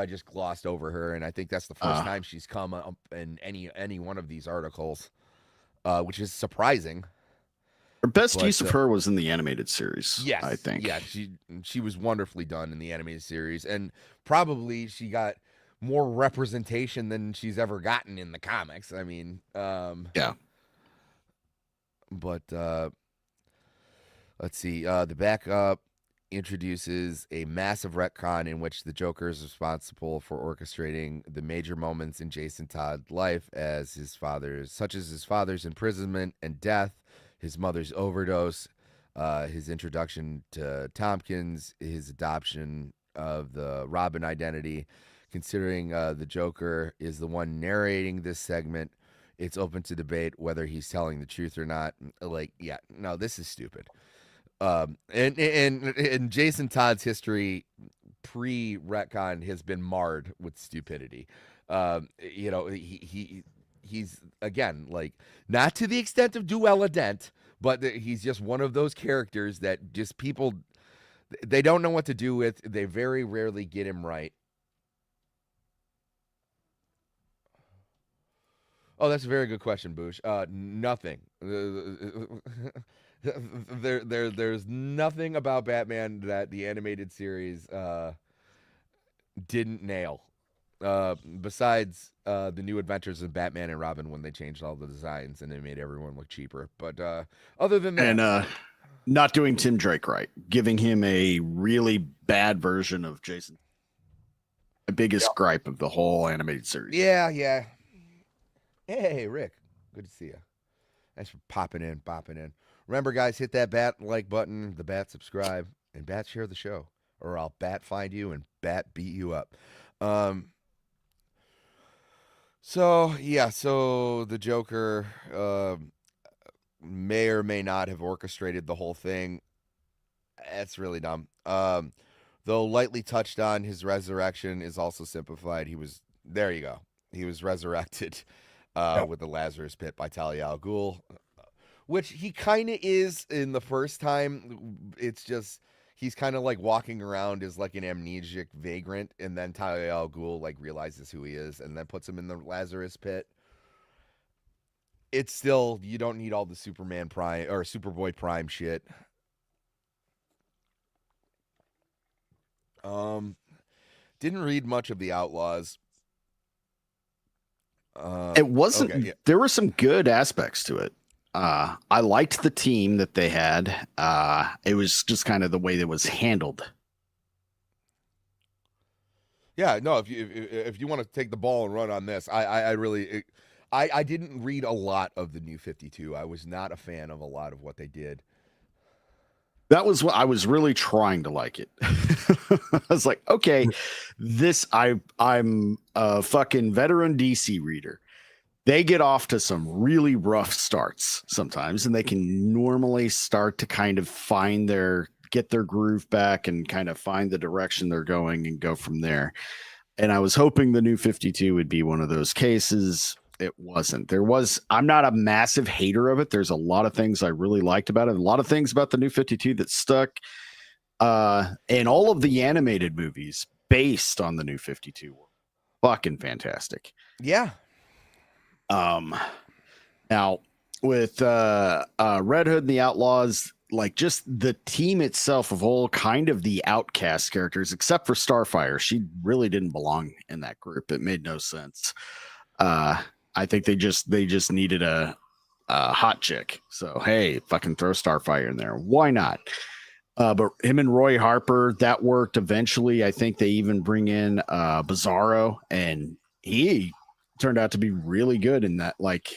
just glossed over her. And I think that's the first time she's come up in any one of these articles, which is surprising. Her best use of her was in the animated series. Yes, I think. Yeah, she was wonderfully done in the animated series, and probably she got more representation than she's ever gotten in the comics. I mean, yeah. But let's see. The backup introduces a massive retcon in which the Joker is responsible for orchestrating the major moments in Jason Todd's life, such as his father's imprisonment and death, his mother's overdose, his introduction to Tompkins, his adoption of the Robin identity. Considering the Joker is the one narrating this segment, it's open to debate whether he's telling the truth or not. This is stupid. And Jason Todd's history pre-retcon has been marred with stupidity. He's again, like, not to the extent of Duella Dent, but he's just one of those characters that just people, they don't know what to do with. They very rarely get him right. Oh, that's a very good question, Boosh. Nothing. There's nothing about Batman that the animated series didn't nail. Besides the New Adventures of Batman and Robin, when they changed all the designs and they made everyone look cheaper. But other than that, and not doing Tim Drake right, giving him a really bad version of Jason. The biggest gripe of the whole animated series. Yeah. Hey, Rick. Good to see you. Thanks for popping in. Remember, guys, hit that bat like button, the bat subscribe, and bat share the show, or I'll bat find you and bat beat you up. So the Joker may or may not have orchestrated the whole thing. That's really dumb. Though lightly touched on, his resurrection is also simplified. He was resurrected with the Lazarus Pit by Talia al Ghul, which he kind of is in the first time. It's just he's kind of like walking around as like an amnesiac vagrant, and then Talia al Ghul like realizes who he is and then puts him in the Lazarus pit. It's still, you don't need all the Superman Prime or Superboy Prime shit. Didn't read much of the Outlaws. It wasn't. Okay, yeah. There were some good aspects to it. I liked the team that they had. It was just kind of the way that it was handled. Yeah, no. If you want to take the ball and run on this, I really I didn't read a lot of the New 52. I was not a fan of a lot of what they did. That was what I was really trying to like it. I was like, okay, I'm a fucking veteran DC reader. They get off to some really rough starts sometimes, and they can normally start to kind of get their groove back and kind of find the direction they're going and go from there. And I was hoping the New 52 would be one of those cases. It wasn't. I'm not a massive hater of it. There's a lot of things I really liked about it. A lot of things about the New 52 that stuck. And all of the animated movies based on the New 52 were fucking fantastic. Yeah. Now with Red Hood and the Outlaws, like just the team itself of all kind of the outcast characters, except for Starfire, she really didn't belong in that group. It made no sense. I think they just needed a hot chick. So hey, fucking throw Starfire in there. Why not? But him and Roy Harper, that worked eventually. I think they even bring in Bizarro, and he turned out to be really good in that. Like,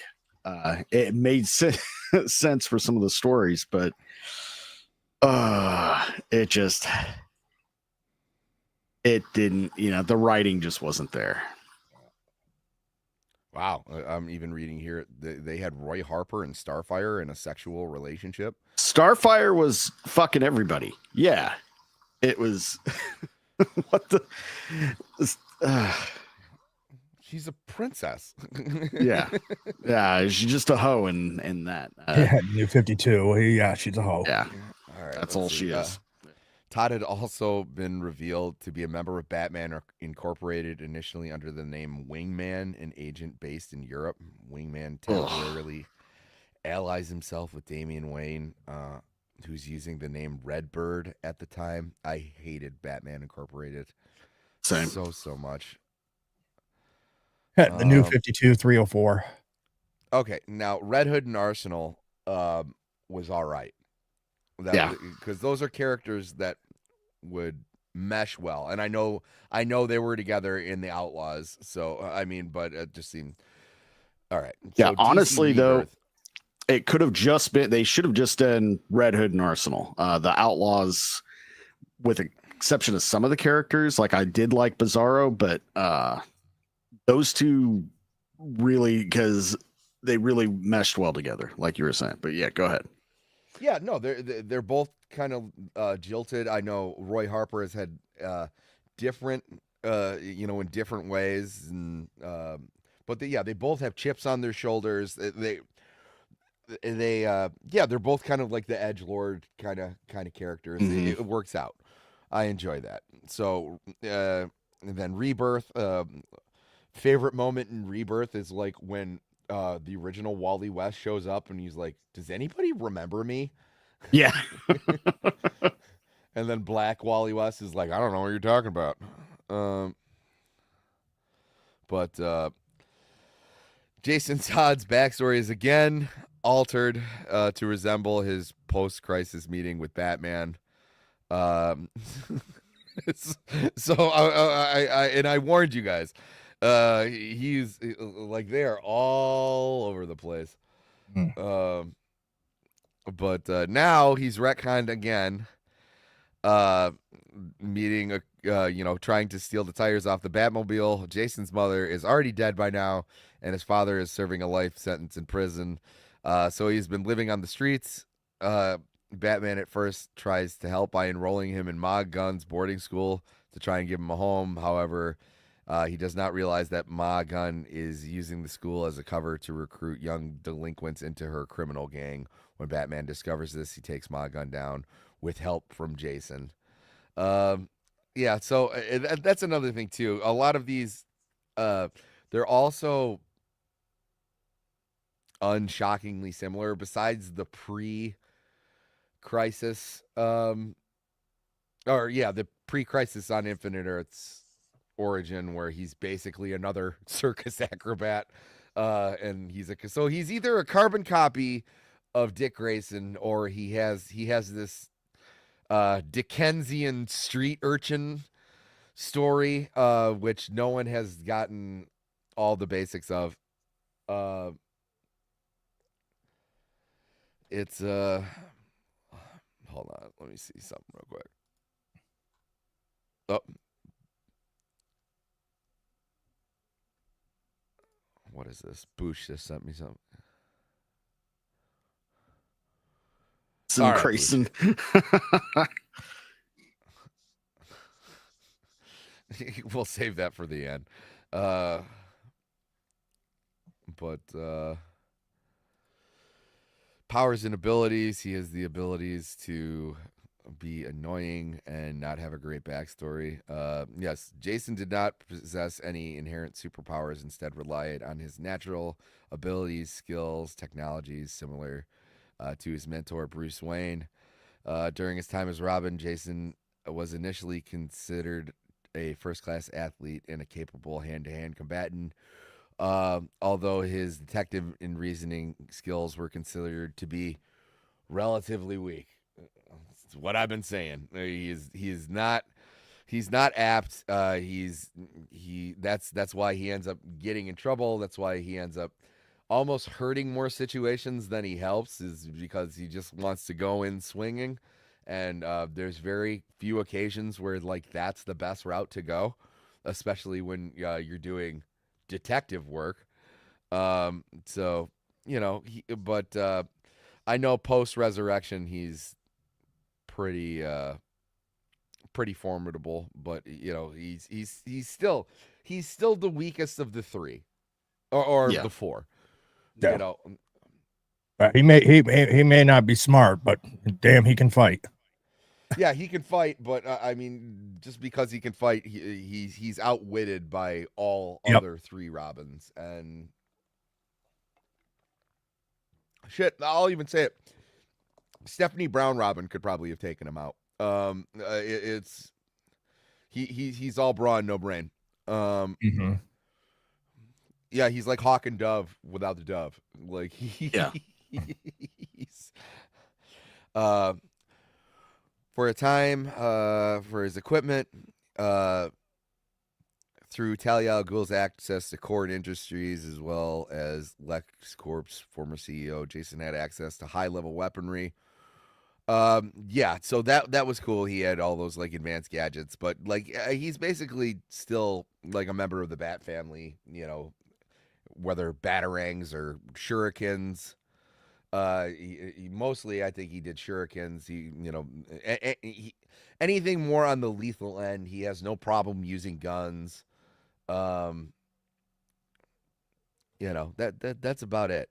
it made sense for some of the stories, but it didn't. The writing just wasn't there. Wow, I'm even reading here they had Roy Harper and Starfire in a sexual relationship. Starfire was fucking everybody. Yeah, it was. What the? She's a princess. Yeah, she's just a hoe in that. Yeah, New 52. Yeah, she's a hoe. Yeah, all right, that's all she is. Todd had also been revealed to be a member of Batman Incorporated, initially under the name Wingman, an agent based in Europe. Wingman temporarily allies himself with Damian Wayne, who's using the name Redbird at the time. I hated Batman Incorporated Same. so much. The New 52 304. Okay, now Red Hood and Arsenal was all right. Because those are characters that would mesh well, and I know they were together in the Outlaws. So I mean, but it just seemed all right. Yeah, so honestly though, it could have just been. They should have just done Red Hood and Arsenal. The Outlaws, with the exception of some of the characters, like I did like Bizarro, but those two really, because they really meshed well together, like you were saying. But yeah, go ahead. Yeah, no, they're both kind of jilted. I know Roy Harper has had different, in different ways, and but they both have chips on their shoulders. They're both kind of like the edgelord kind of characters. Mm-hmm. It works out. I enjoy that. So and then Rebirth. Favorite moment in Rebirth is like when the original Wally West shows up and he's like, does anybody remember me? Yeah. And then Black Wally West is like, I don't know what you're talking about. But Jason Todd's backstory is again altered to resemble his post-crisis meeting with Batman. So I warned you guys. He's like, they're all over the place. But now he's retconned again, meeting trying to steal the tires off the Batmobile. Jason's mother is already dead by now, and his father is serving a life sentence in prison. So he's been living on the streets. Batman at first tries to help by enrolling him in Ma Gunn's boarding school to try and give him a home. However, he does not realize that Ma Gunn is using the school as a cover to recruit young delinquents into her criminal gang. When Batman discovers this, he takes Ma Gunn down. with help from Jason. Yeah, so that's another thing too. A lot of these, they're also unshockingly similar. Besides the pre-crisis, the pre-crisis on Infinite Earths origin, where he's basically another circus acrobat, and so he's either a carbon copy of Dick Grayson, or he has this Dickensian street urchin story, which no one has gotten all the basics of. It's hold on, let me see something real quick. Oh, what is this? Boosh just sent me something. Some Grayson. We'll save that for the end. But powers and abilities. He has the abilities to be annoying and not have a great backstory. Yes, Jason did not possess any inherent superpowers, instead relied on his natural abilities, skills, technologies similar to his mentor, Bruce Wayne. During his time as Robin, Jason was initially considered a first-class athlete and a capable hand-to-hand combatant, although his detective and reasoning skills were considered to be relatively weak. That's what I've been saying. He is not apt. That's why he ends up getting in trouble. That's why he ends up almost hurting more situations than he helps, is because he just wants to go in swinging. And there's very few occasions where like that's the best route to go, especially when you're doing detective work. So, but I know post resurrection he's pretty formidable, but he's still the weakest of the three, or the four. Yeah. He may not be smart, but damn, he can fight. Yeah, he can fight, but I mean, just because he can fight, he's outwitted by all other three Robins. And shit, I'll even say it. Stephanie Brown Robin could probably have taken him out. He's all brawn, no brain. Yeah, he's like Hawk and Dove without the dove. Like he's for a time, for his equipment, through Talia al Ghul's access to Cord Industries as well as LexCorp's former CEO, Jason had access to high-level weaponry. So that was cool. He had all those like advanced gadgets, but like he's basically still like a member of the Bat family, whether batarangs or shurikens. He mostly, I think he did shurikens. Anything more on the lethal end, he has no problem using guns. That's about it.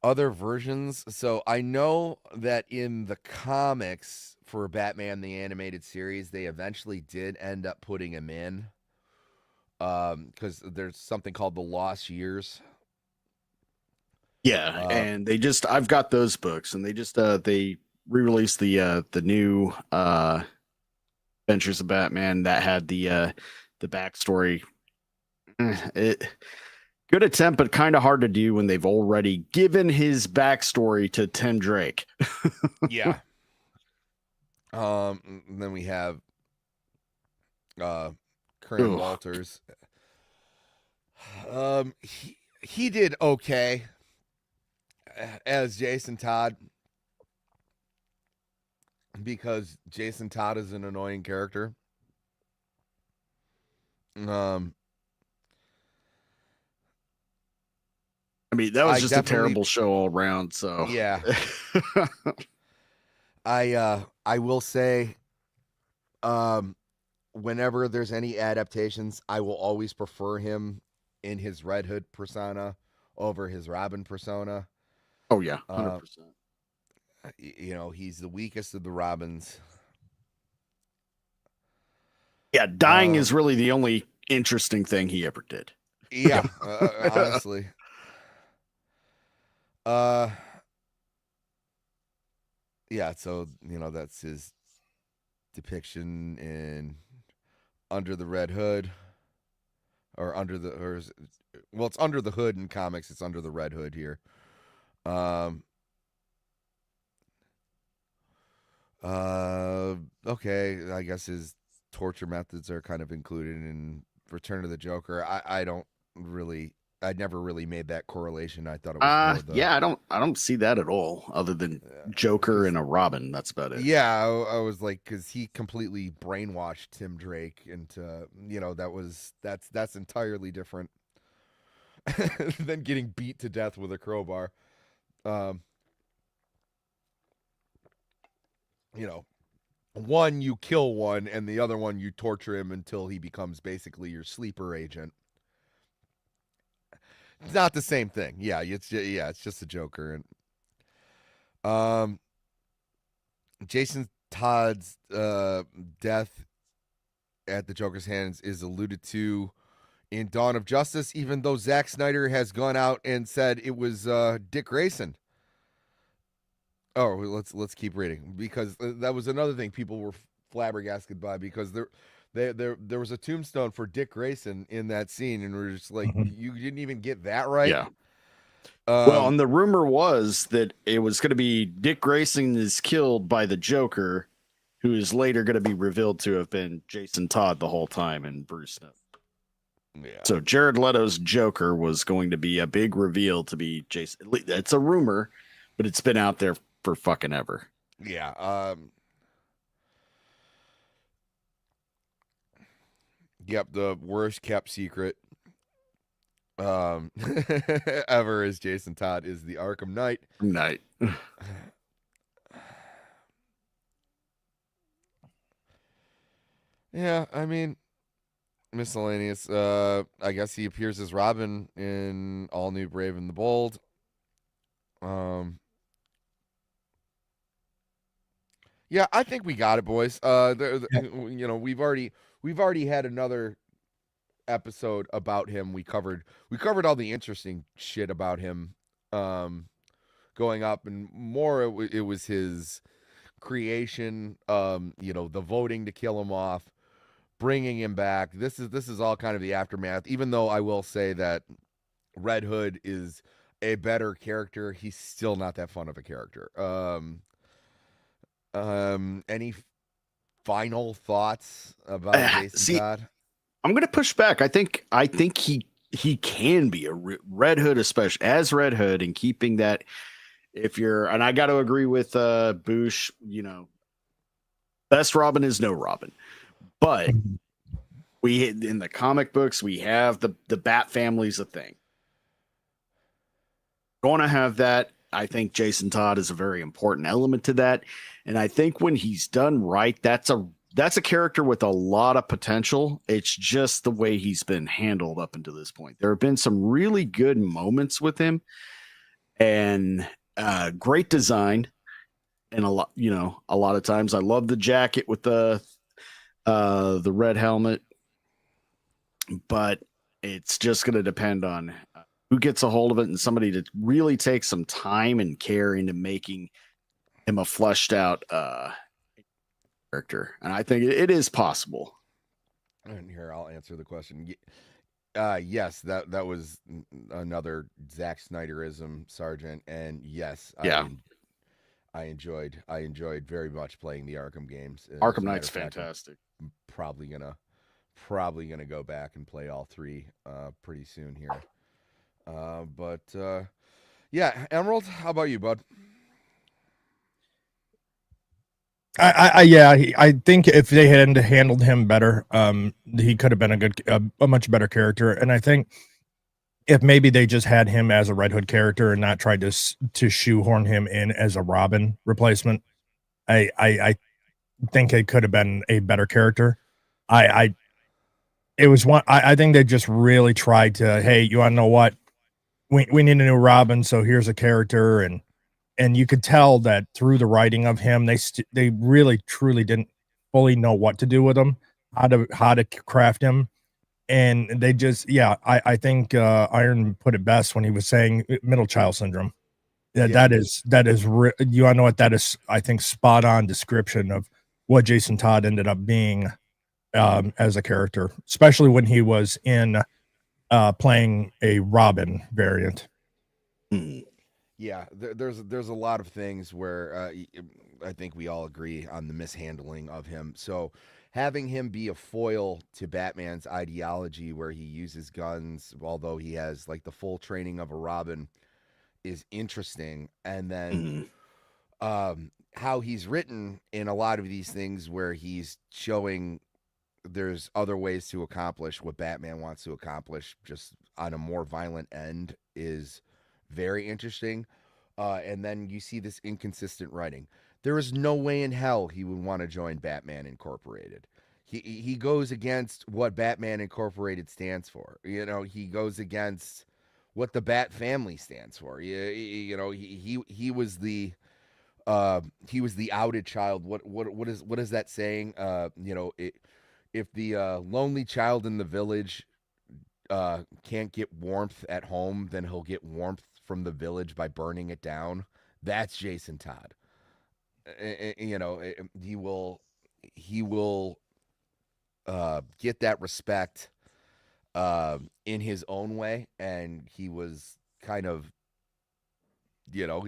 Other versions. So I know that in the comics for Batman the Animated Series, they eventually did end up putting him in, because there's something called the Lost Years. Yeah, and I've got those books, and they re-released the new Adventures of Batman that had the backstory. Good attempt, but kind of hard to do when they've already given his backstory to Tim Drake. Yeah. Then we have Colonel Walters. He did okay as Jason Todd, because Jason Todd is an annoying character. I mean, that was just a terrible show all around. So yeah, I will say, whenever there's any adaptations, I will always prefer him in his Red Hood persona over his Robin persona. Oh yeah, 100%. he's the weakest of the Robins. Yeah, dying is really the only interesting thing he ever did. Yeah, honestly. Yeah, so that's his depiction in Under the Red Hood, or it's Under the Hood in comics. It's Under the Red Hood here. Okay, I guess his torture methods are kind of included in Return of the Joker. I never really made that correlation. I thought it was more yeah, I don't see that at all, other than Joker and a Robin. That's about it. Yeah, I was like, because he completely brainwashed Tim Drake into, that's entirely different than getting beat to death with a crowbar. One, you kill one, and the other one, you torture him until he becomes basically your sleeper agent. It's not the same thing. Yeah, it's just a Joker. And Jason Todd's death at the Joker's hands is alluded to in Dawn of Justice, even though Zack Snyder has gone out and said it was Dick Grayson. Oh, let's keep reading, because that was another thing people were flabbergasted by, because there was a tombstone for Dick Grayson in that scene, and we're just like, you didn't even get that right. Yeah. Well, and the rumor was that it was going to be Dick Grayson is killed by the Joker, who is later going to be revealed to have been Jason Todd the whole time and Bruce Smith. Yeah. So Jared Leto's Joker was going to be a big reveal to be Jason. It's a rumor, but it's been out there for fucking ever. Yeah. Yep, the worst kept secret ever is Jason Todd is the Arkham Knight. Yeah, I mean, miscellaneous. I guess he appears as Robin in All New Brave and the Bold. Yeah, I think we got it, boys. We've already had another episode about him. We covered all the interesting shit about him going up, and more it was his creation, the voting to kill him off, bringing him back. This is all kind of the aftermath, even though I will say that Red Hood is a better character. He's still not that fun of a character. Any final thoughts about Jason Todd? I'm going to push back. I think he can be a Red Hood, especially as Red Hood, and keeping that. And I got to agree with Boosh. Best Robin is no Robin, but in the comic books we have the Bat family's a thing. Going to have that. I think Jason Todd is a very important element to that, and I think when he's done right, that's a character with a lot of potential. It's just the way he's been handled up until this point. There have been some really good moments with him, and great design, and a lot of times I love the jacket with the red helmet, but it's just going to depend on who gets a hold of it, and somebody to really take some time and care into making him a fleshed out character. And I think it is possible. And here, I'll answer the question. Yes, that was another Zack Snyderism, Sergeant. And yes, yeah, I enjoyed very much playing the Arkham games. Arkham Knight's fantastic. I'm probably gonna go back and play all three pretty soon here. Yeah, Emerald, how about you, bud? I think if they had handled him better, he could have been a much better character. And I think if maybe they just had him as a Red Hood character and not tried to shoehorn him in as a Robin replacement, I think it could have been a better character. I think they just really tried to, hey, you want to know what? We need a new Robin, so here's a character, and and you could tell that through the writing of him, they really truly didn't fully know what to do with him, how to craft him, and they just I think Iron put it best when he was saying middle child syndrome. Yeah, Yeah. that is you wanna know what that is, I think, spot on description of what Jason Todd ended up being as a character, especially when he was in playing a Robin variant. Yeah, there's a lot of things where I think we all agree on the mishandling of him. So having him be a foil to Batman's ideology, where he uses guns, although he has like the full training of a Robin, is interesting. And then how he's written in a lot of these things, where he's showing there's other ways to accomplish what Batman wants to accomplish, just on a more violent end, is very interesting. And then you see this inconsistent writing. There is no way in hell he would want to join Batman Incorporated. He goes against what Batman Incorporated stands for. You know, he goes against what the Bat family stands for. You know, he was the outed child. What is that saying? You know, if the lonely child in the village can't get warmth at home, then he'll get warmth from the village by burning it down. That's Jason Todd. You know, he will get that respect in his own way, and he was kind of, you know,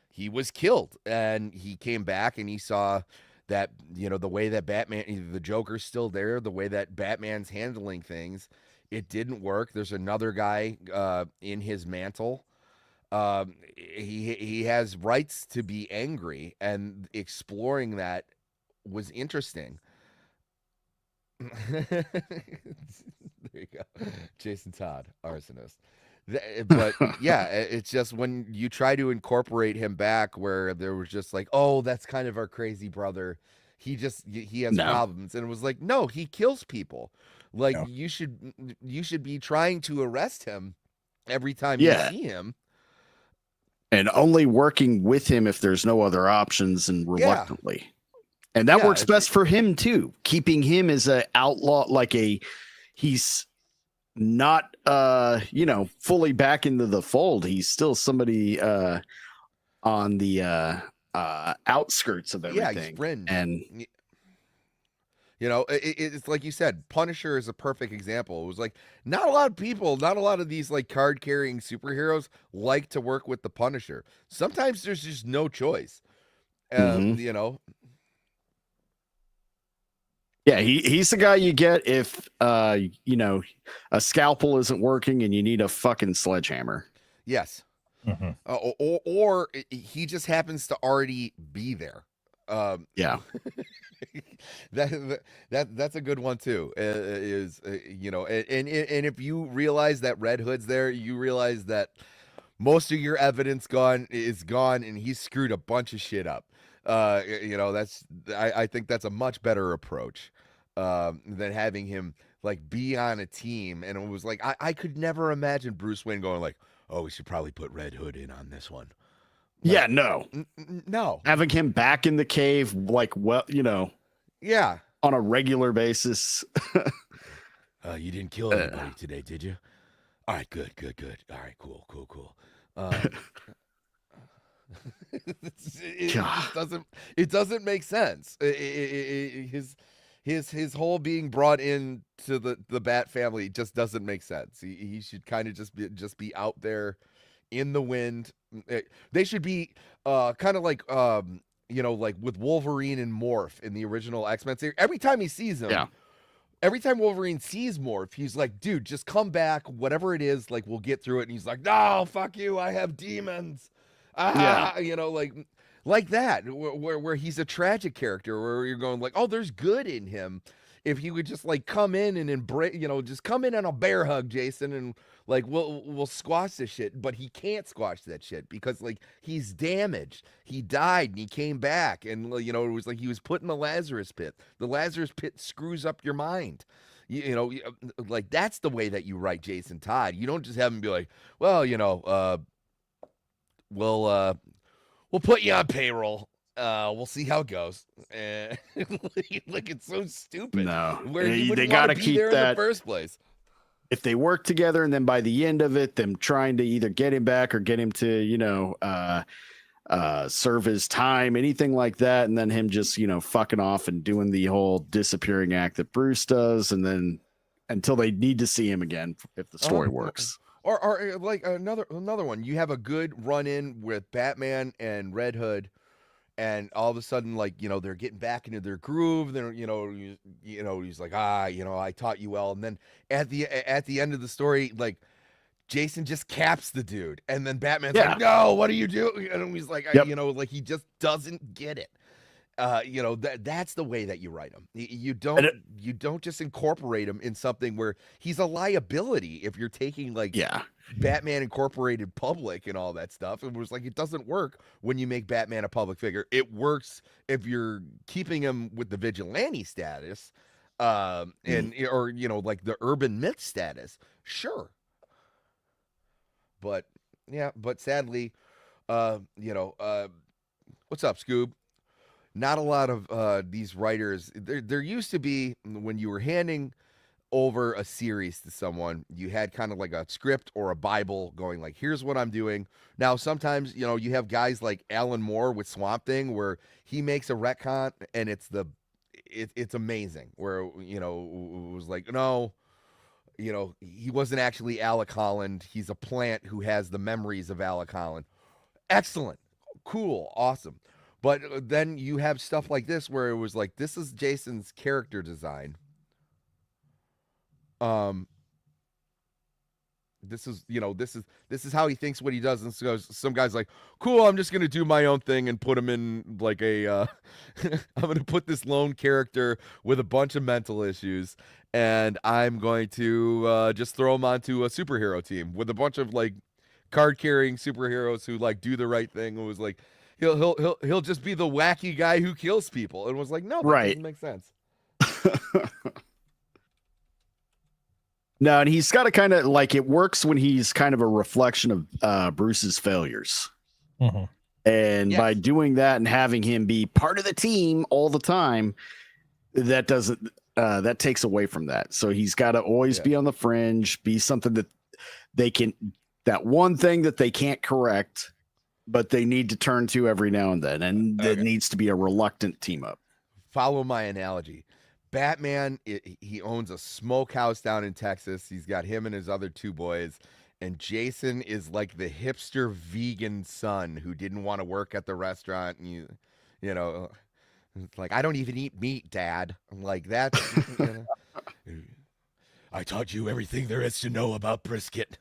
he was killed, and he came back, and he saw that, you know, the way that Batman, the Joker's still there, the way that Batman's handling things, it didn't work. There's another guy in his mantle. He has rights to be angry, and exploring that was interesting. There you go, Jason Todd, arsonist. But yeah, it's just when you try to incorporate him back, where there was just like, oh, that's kind of our crazy brother. He has problems, and it was like, no, he kills people. Like you should be trying to arrest him every time you see him, and only working with him if there's no other options, and reluctantly. And that works best for him too, keeping him as an outlaw, like he's not you know, fully back into the fold. He's still somebody on the outskirts of everything. Yeah, he's fringe. And you know, it's like you said, Punisher is a perfect example. It was like, not a lot of people, not a lot of these like card carrying superheroes like to work with the Punisher. Sometimes there's just no choice. You know. Yeah, he's the guy you get if you know, a scalpel isn't working and you need a fucking sledgehammer. Yes. Or he just happens to already be there. Yeah. That's a good one too. You know, and if you realize that Red Hood's there, you realize that most of your evidence is gone, and he's screwed a bunch of shit up. You know, I think that's a much better approach than having him like be on a team. And it was like, I could never imagine Bruce Wayne going like, oh, we should probably put Red Hood in on this one. Like, yeah, no. No. Having him back in the cave, like, well, you know, yeah, on a regular basis. You didn't kill anybody today, did you? All right, good. All right, cool. It doesn't make sense. His whole being brought in to the Bat family just doesn't make sense. He should kind of just be out there in the wind. They should be kind of like you know, like with Wolverine and Morph in the original X-Men series. Every time he sees him, every time Wolverine sees Morph, he's like, dude, just come back, whatever it is, like, we'll get through it. And he's like, no, fuck you, I have demons. You know, like that, where he's a tragic character, where you're going like, oh, there's good in him. If he would just like come in and embrace, you know, just come in on a bear hug, Jason, and like we'll squash this shit. But he can't squash that shit because like he's damaged. He died and he came back, and you know, it was like he was put in the Lazarus pit. The Lazarus pit screws up your mind. You know, like that's the way that you write Jason Todd. You don't just have him be like, well, you know, we'll put you on payroll. We'll see how it goes. Like it's so stupid. No, Where he they wouldn't got want to to be keep there in the that. first place. If they work together, and then by the end of it, them trying to either get him back or get him to, serve his time, anything like that, and then him just, fucking off and doing the whole disappearing act that Bruce does, and then until they need to see him again if the story works. Or like another one. You have a good run in with Batman and Red Hood, and all of a sudden, like, they're getting back into their groove. They're, he's like, I taught you well. And then at the end of the story, like, Jason just caps the dude, and then Batman's like, no, what are you doing? And he's like, like he just doesn't get it. That's the way that you write him. You don't just incorporate him in something where he's a liability. If you're taking like Batman Incorporated public and all that stuff, it was like, it doesn't work when you make Batman a public figure. It works if you're keeping him with the vigilante status, or like the urban myth status. Sure. But sadly, what's up, Scoob? Not a lot of these writers. There used to be, when you were handing over a series to someone, you had kind of like a script or a Bible going like, here's what I'm doing. Now, sometimes, you have guys like Alan Moore with Swamp Thing, where he makes a retcon and it's amazing, where, it was like, no, he wasn't actually Alec Holland. He's a plant who has the memories of Alec Holland. Excellent. Cool. Awesome. But then you have stuff like this where it was like, this is Jason's character design. This is how he thinks what he does. And so some guy's like, cool, I'm just going to do my own thing and put him in like I'm going to put this lone character with a bunch of mental issues, and I'm going to just throw him onto a superhero team with a bunch of like card carrying superheroes who like do the right thing. It was like, he'll just be the wacky guy who kills people. And it was like, no, that doesn't make sense. No, and he's got to kind of like, it works when he's kind of a reflection of Bruce's failures. Mm-hmm. And by doing that and having him be part of the team all the time, that doesn't that takes away from that. So he's got to always be on the fringe, be something that that one thing that they can't correct, but they need to turn to every now and then. And it needs to be a reluctant team up. Follow my analogy. Batman, he owns a smokehouse down in Texas. He's got him and his other two boys. And Jason is like the hipster vegan son who didn't want to work at the restaurant. And it's like, I don't even eat meat, Dad. I'm like, that's... I taught you everything there is to know about brisket,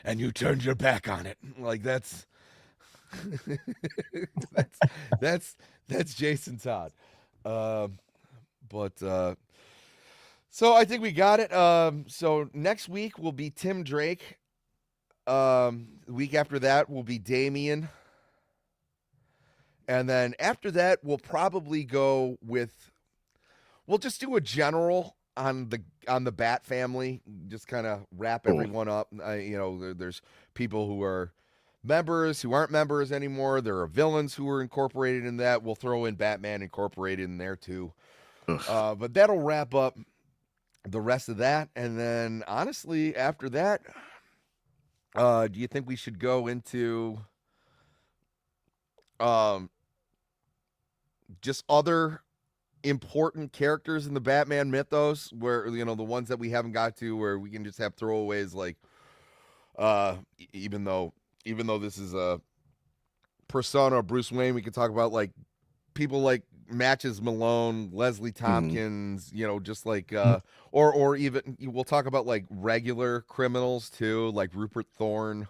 and you turned your back on it. Like, that's Jason Todd. So I think we got it. So next week will be Tim Drake. The week after that will be Damian. And then after that, we'll probably go with, we'll just do a general on the Bat family, just kind of wrap everyone up. There's people who are members who aren't members anymore. There are villains who are incorporated in that. We'll throw in Batman incorporated in there too. But that'll wrap up the rest of that. And then honestly, after that, do you think we should go into just other important characters in the Batman mythos, where the ones that we haven't got to, where we can just have throwaways, like even though this is a persona of Bruce Wayne, we can talk about like people like Matches Malone, Leslie Tompkins, just like or even we'll talk about like regular criminals too, like Rupert Thorne,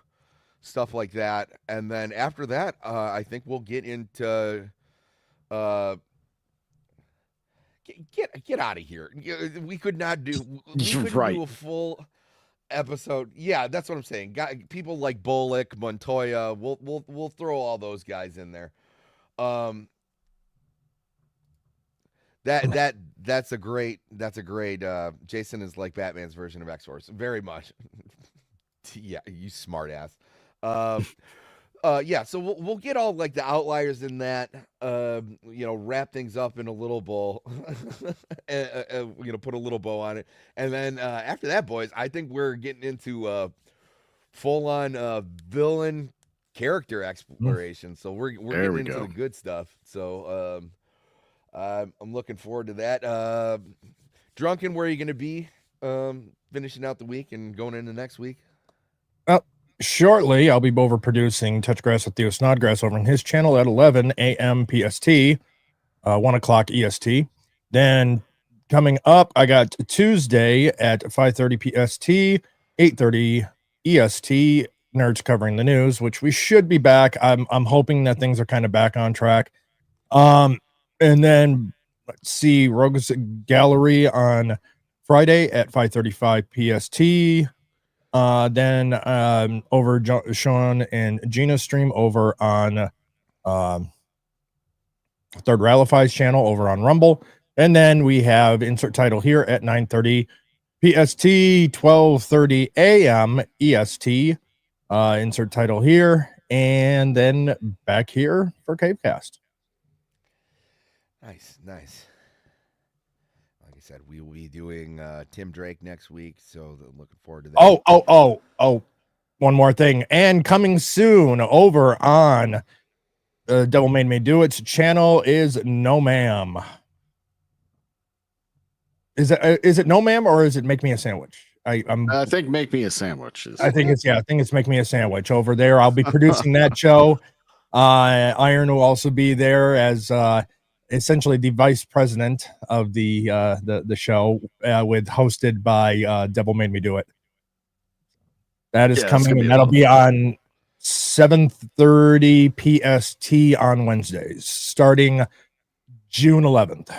stuff like that. And then after that, I think we'll get into get out of here. We couldn't do a full episode. Yeah, that's what I'm saying. People like Bullock, Montoya, we'll throw all those guys in there. That's a great Jason is like Batman's version of X-Force. Very much. Yeah, you smart ass. Yeah, so we'll get all like the outliers in that, wrap things up in a little bow, put a little bow on it, and then after that, boys, I think we're getting into full on villain character exploration. So we're There getting we into go. the good stuff. So I'm looking forward to that. Drunken, where are you going to be finishing out the week and going into next week? Shortly, I'll be overproducing Touch Grass with Theo Snodgrass over on his channel at 11 a.m. PST, 1 o'clock EST. Then coming up, I got Tuesday at 5:30 PST, 8:30 EST, Nerds Covering the News, which we should be back. I'm hoping that things are kind of back on track. And then let's see, Rogues Gallery on Friday at 5:35 PST. Then over Sean and Gina's stream over on Third Ralify's channel over on Rumble. And then we have insert title here at 9:30 PST, 12:30 a.m. EST. Insert title here, and then back here for Cavecast. Nice. Like I said, we will be doing Tim Drake next week, so looking forward to that. Oh, one more thing, and coming soon over on Devil Made Me Do It's channel is No Ma'am. Is it No Ma'am, or is it Make Me a Sandwich? I think Make Me a Sandwich. I think it's Make Me a Sandwich over there. I'll be producing that show. Iron will also be there as essentially the vice president of the show, with hosted by Devil Made Me Do It. That is coming, and that'll be on 7:30 PST on Wednesdays, starting June 11th.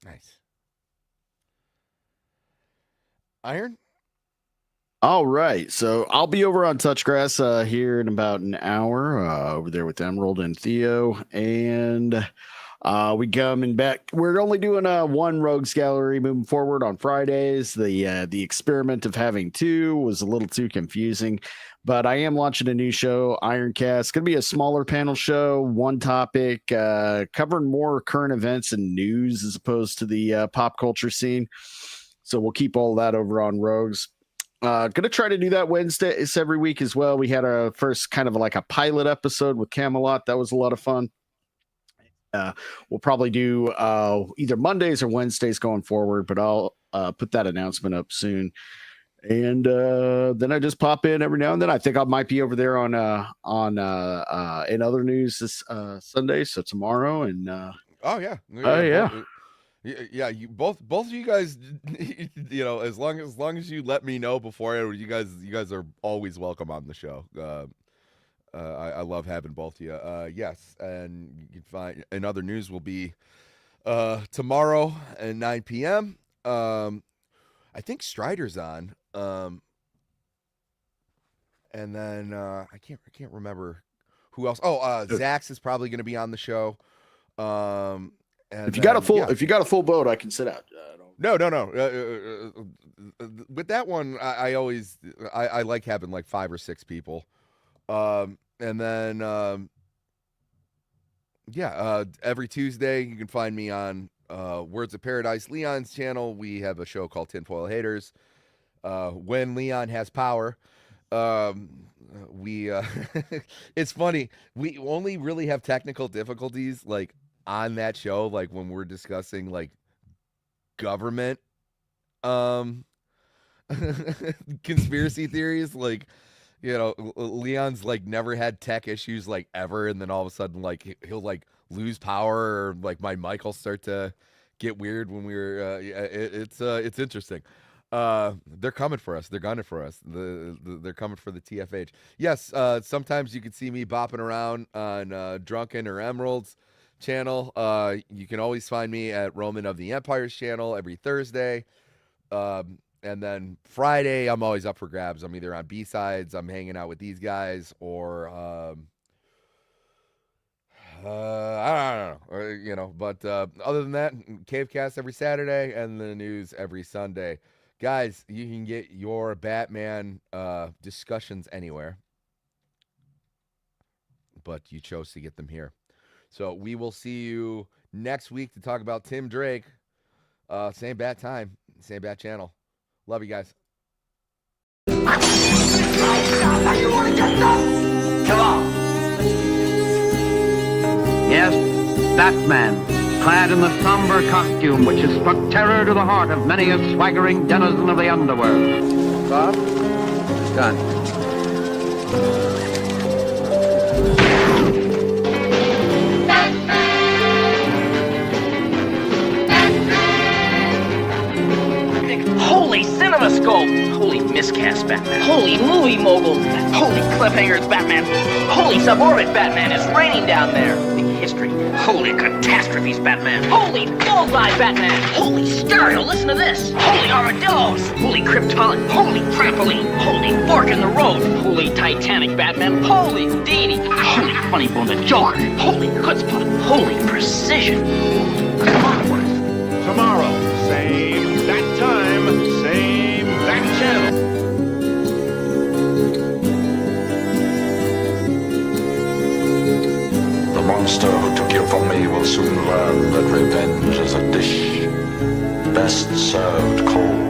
Nice. Iron? All right. So I'll be over on Touchgrass here in about an hour over there with Emerald and Theo. And we coming back. We're only doing one Rogues Gallery moving forward on Fridays. The experiment of having two was a little too confusing, but I am launching a new show, Ironcast. It's going to be a smaller panel show, one topic, covering more current events and news as opposed to the pop culture scene. So we'll keep all that over on Rogues. Gonna try to do that Wednesdays every week as well. We had our first kind of like a pilot episode with Camelot. That was a lot of fun. We'll probably do either Mondays or Wednesdays going forward, but I'll put that announcement up soon. And then I just pop in every now and then. I think I might be over there on in other news this Sunday, so tomorrow. And yeah, you both of you guys, as long as you let me know before, you guys are always welcome on the show. I love having both of you. Yes, and you can find, and other news will be tomorrow at 9 p.m. I think Strider's on. And then I can't remember who else. Zax is probably going to be on the show. And if you got a full boat, I can sit out. No. With that one, I always like having like 5 or 6 people. And then every Tuesday you can find me on Words of Paradise, Leon's channel. We have a show called Tinfoil Haters. When Leon has power. It's funny. We only really have technical difficulties like on that show, like when we're discussing like government conspiracy theories, like Leon's like never had tech issues like ever, and then all of a sudden like he'll like lose power, or like my mic will start to get weird when we were it's interesting. They're coming for us. They're gunning for us. They're coming for the TFH. Yes, sometimes you can see me bopping around on Drunken or Emerald's channel. You can always find me at Roman of the Empire's channel every Thursday. And then Friday, I'm always up for grabs. I'm either on B-sides, I'm hanging out with these guys, or I don't know, but other than that, Cavecast every Saturday and the news every Sunday. Guys, you can get your Batman discussions anywhere. but you chose to get them here. So we will see you next week to talk about Tim Drake. Same bat time, same bat channel. Love you guys. Come on. Yes, Batman, clad in the somber costume which has struck terror to the heart of many a swaggering denizen of the underworld. Bob? Done. Holy CinemaScope! Holy miscast Batman! Holy movie moguls! Holy cliffhangers Batman! Holy suborbit Batman is raining down there! Big history! Holy catastrophes Batman! Holy bullseye Batman! Holy stereo! Listen to this! Holy armadillos! Holy Krypton! Holy trampoline! Holy fork in the road! Holy Titanic Batman! Holy Houdini! Holy funny bone the Joker! Holy chutzpah! Holy precision! Clockwork! Tomorrow, same that time, same that channel. The monster who took you from me will soon learn that revenge is a dish best served cold.